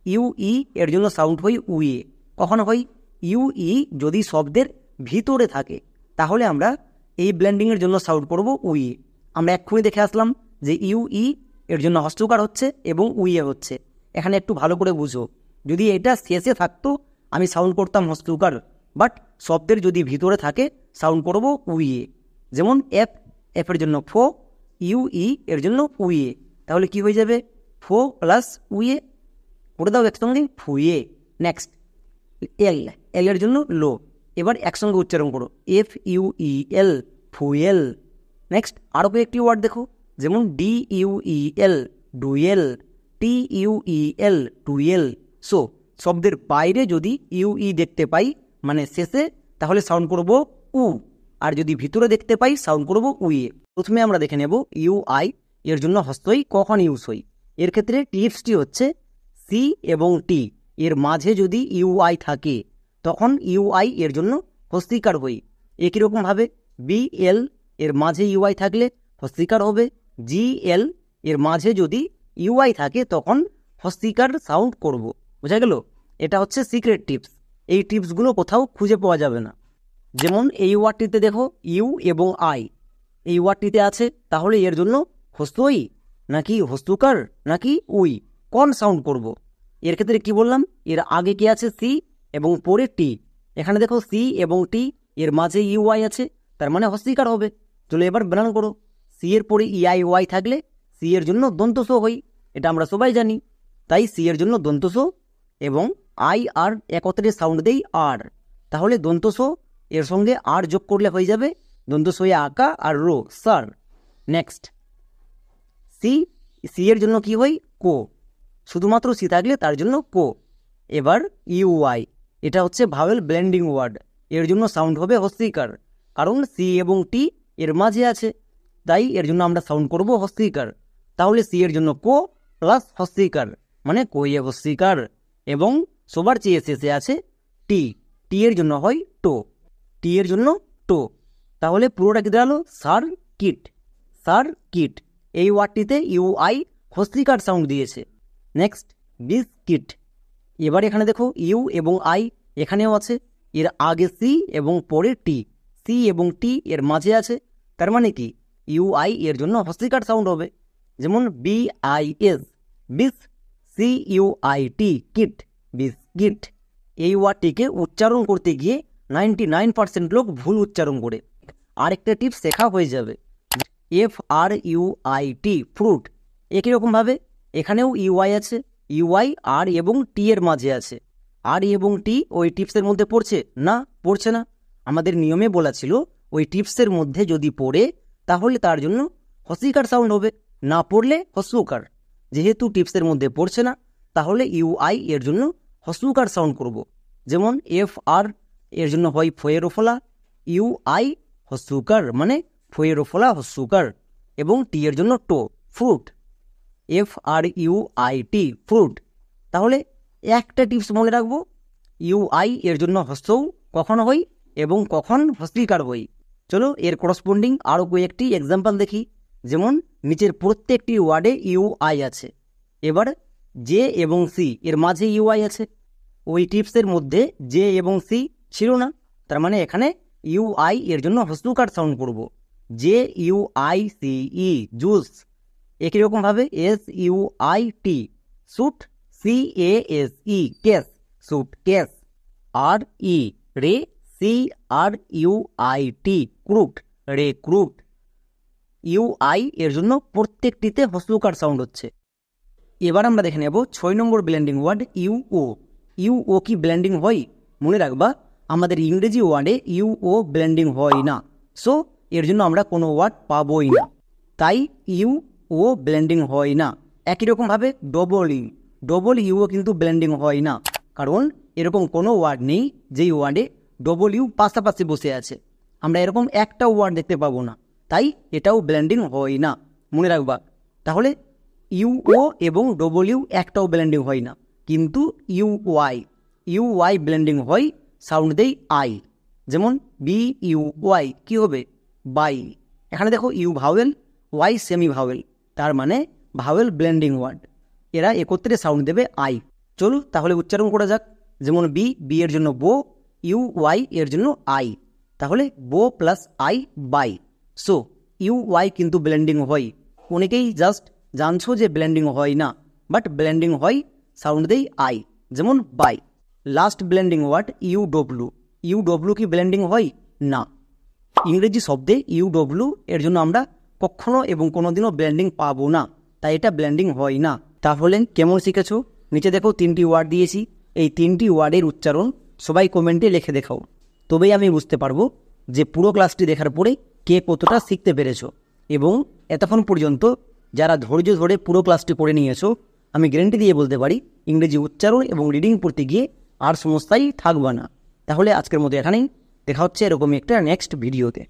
U E এর জন্য সাউন্ড হয় উইয়ে। কখন হয়? ইউ ই যদি শব্দের ভিতরে থাকে তাহলে আমরা এই ব্লেন্ডিংয়ের জন্য সাউন্ড করব উইয়ে। আমরা এক্ষুনি দেখে আসলাম যে ইউ ই এর জন্য হস্যকার হচ্ছে এবং উইয়ে হচ্ছে। এখানে একটু ভালো করে বুঝো, যদি এটা শেষে থাকতো আমি সাউন্ড করতাম হস্যকার, বাট শব্দের যদি ভিতরে থাকে সাউন্ড করব উইয়ে। যেমন এফের জন্য ফো, ইউ ই এর জন্য উইয়ে, তাহলে কি হয়ে যাবে? ফো প্লাস উইয়ে, করে দাও একসঙ্গে, ফুয়ে। নেক্সট এল এর জন্য লো, এবার একসঙ্গে উচ্চারণ করো, FUEL ফুয়েল। নেক্সট আরও কয়েকটি ওয়ার্ড দেখো, যেমন DUEL ডুয়েল, TUEL টুয়েল। সো শব্দের বাইরে যদি ইউই দেখতে পাই মানে শেষে, তাহলে সাউন্ড করব উ, আর যদি ভিতরে দেখতে পাই সাউন্ড করব উইয়ে। প্রথমে আমরা দেখে নেব ইউআই এর জন্য হস্তই কখন ইউজ হয়। এর ক্ষেত্রে টিপসটি হচ্ছে সি এবং টি এর মাঝে যদি ইউআই থাকে তখন ইউআই এর জন্য হস্তিকার হই। একই রকমভাবে বিএল এর মাঝে ইউআই থাকলে হস্তিকার হবে। জিএল এর মাঝে যদি ইউআই থাকে তখন হস্তিকার সাউন্ড করব। বোঝা গেল? এটা হচ্ছে সিক্রেট টিপস, এই টিপসগুলো কোথাও খুঁজে পাওয়া যাবে না। যেমন এই ওয়ার্ডটিতে দেখো ইউ এবং আই, এই ওয়ার্ডটিতে আছে, তাহলে এর জন্য হস্তই নাকি হস্তুকার নাকি উই, কোন সাউন্ড করব? এর ক্ষেত্রে কি বললাম, এর আগে কি আছে? সি এবং পরে টি। এখানে দেখো সি এবং টি এর মাঝে ইউআই আছে, তার মানে হস্তিকার হবে। চলো এবার বানান করো। সি এর পরে ইআই ওয়াই থাকলে সি এর জন্য দন্তস হই, এটা আমরা সবাই জানি। তাই সি এর জন্য দন্তস এবং আই আর একত্রে সাউন্ড দেই আর, তাহলে দন্তস এর সঙ্গে আর যোগ করলে হয়ে যাবে দন্তস হয়ে আকা আর রো, স্যার। নেক্সট সি এর জন্য কি হয়? কো, শুধুমাত্র সি থাকলে তার জন্য কো। এবার ইউআই, এটা হচ্ছে ভাওয়েল ব্লেন্ডিং ওয়ার্ড, এর জন্য সাউন্ড হবে হস্তিকার, কারণ সি এবং টি এর মাঝে আছে, তাই এর জন্য আমরা সাউন্ড করব হস্তিকার। তাহলে সি এর জন্য কো প্লাস হস্তিকার মানে কইয়ে হস্তিকার, এবং সবার চেয়ে শেষে আছে টি, টি এর জন্য হয় টো, টি এর জন্য টো। তাহলে পুরোটা কি দাঁড়ালো? সার কিট, সার কিট। এই ওয়ার্ডটিতে ইউআই হস্তিকার সাউন্ড দিয়েছে। নেক্সট বিস্কিট, এবার এখানে দেখো ইউ এবং আই এখানেও আছে, এর আগে সি এবং পরে টি, সি এবং টি এর মাঝে আছে, তার মানে কি ইউআই এর জন্য হস্তিকার সাউন্ড হবে। যেমন BIS বিস, CUIT কিট, বিস্কিট। এই ওয়ার্ডটিকে উচ্চারণ করতে গিয়ে 99% লোক ভুল উচ্চারণ করে। আরেকটা টিপস শেখা হয়ে যাবে, FRUIT ফ্রুট। একই রকমভাবে এখানেও ইউআই আছে, ইউআই আর এবং টি এর মাঝে আছে। আর এবং টি ওই টিপসের মধ্যে পড়ছে না? পড়ছে না। আমাদের নিয়মে বলা ছিল ওই টিপসের মধ্যে যদি পড়ে তাহলে তার জন্য হস্তিকার সাউন্ড হবে, না পড়লে হস্যকার। যেহেতু টিপসের মধ্যে পড়ছে না তাহলে ইউআই এর জন্য হস্যকার সাউন্ড করব। যেমন FR এর জন্য হয় ফয়েরোফলা, ইউআই হস্যকার মানে ফয়েরোফলা হস্যকার, এবং টি এর জন্য টো, ফ্রুট, FRUIT ফ্রুট। তাহলে একটা টিপস মনে রাখবো, ইউ আই এর জন্য হ্রস্বউ কখন হই এবং কখন হস্তিকার হই। চলো এর করসপন্ডিং আরও কয়েকটি এক্সাম্পল দেখি। যেমন নিচের প্রত্যেকটি ওয়ার্ডে ইউ আই আছে। এবার জে এবং সি এর মাঝে ইউ আই আছে। ওই টিপসের মধ্যে জে এবং সি ছিল না, তার মানে এখানে ইউ আই এর জন্য হস্তুকার সাউন্ড করব। J U I C E juice. একই রকমভাবে S U I T suit, C A S E case suitcase. R E re, C R U I T cruit recruit. U I এর জন্য প্রত্যেকটিতে হস্তুকার সাউন্ড হচ্ছে। এবার আমরা দেখে নেব 6 number blending word U O. U O কি ব্লেন্ডিং হয়? মনে রাখবা আমাদের ইংরেজি ওয়ার্ডে ইউ ও ব্লেন্ডিং হয় না, সো এর জন্য আমরা কোনো ওয়ার্ড পাবোই না, তাই ইউ ও ব্লেন্ডিং হয় না। একই রকমভাবে ডবল ইউও কিন্তু ব্লেন্ডিং হয় না, কারণ এরকম কোনো ওয়ার্ড নেই যেই ওয়ার্ডে ডবল ইউ পাশাপাশি বসে আছে। আমরা এরকম একটা ওয়ার্ড দেখতে পাবো না, তাই এটাও ব্লেন্ডিং হয় না, মনে রাখবা। তাহলে ইউ ও এবং ডবল ইউ একটাও ব্লেন্ডিং হয় না, কিন্তু ইউ ওয়াই ব্লেন্ডিং হয়, সাউন্ড দেই আই। যেমন বি ইউ ওয়াই কী হবে? বাই। এখানে দেখো U vowel, Y semi vowel, তার মানে ভাওয়েল ব্লেন্ডিং ওয়ার্ড। এরা একত্রে সাউন্ড দেবে আই। চলো তাহলে উচ্চারণ করা যাক। যেমন বি এর জন্য বো, ইউ ওয়াই এর জন্য আই, তাহলে বো plus I buy. So U Y কিন্তু ব্লেন্ডিং হয়। অনেকেই জাস্ট জানছো যে ব্লেন্ডিং হয় না, বাট ব্লেন্ডিং হয়, সাউন্ড দেই আই, যেমন buy. Last blending word U W কি ব্লেন্ডিং হয়? না। ইংরেজি শব্দে ইউ ডব্লু এর জন্য আমরা কখনো এবং কোনোদিনও ব্লেন্ডিং পাবো না, তাই এটা ব্লেন্ডিং হয় না। তাহলে কেমন শিখেছো? নিচে দেখো 3টি ওয়ার্ড দিয়েছি, এই 3টি ওয়ার্ডের উচ্চারণ সবাই কমেন্টে লিখে দেখাও, তবেই আমি বুঝতে পারবো যে পুরো ক্লাসটি দেখার পরে কে কতটা শিখতে পেরেছো। এবং এতক্ষণ পর্যন্ত যারা ধৈর্য ধরে পুরো ক্লাসটি পড়ে নিয়েছো, আমি গ্যারেন্টি দিয়ে বলতে পারি ইংরেজি উচ্চারণ এবং রিডিং পড়তে গিয়ে আর সমস্যাই থাকবে না। তাহলে আজকের মতো এখানেই, দেখা হচ্ছে এরকমই একটা নেক্সট ভিডিওতে।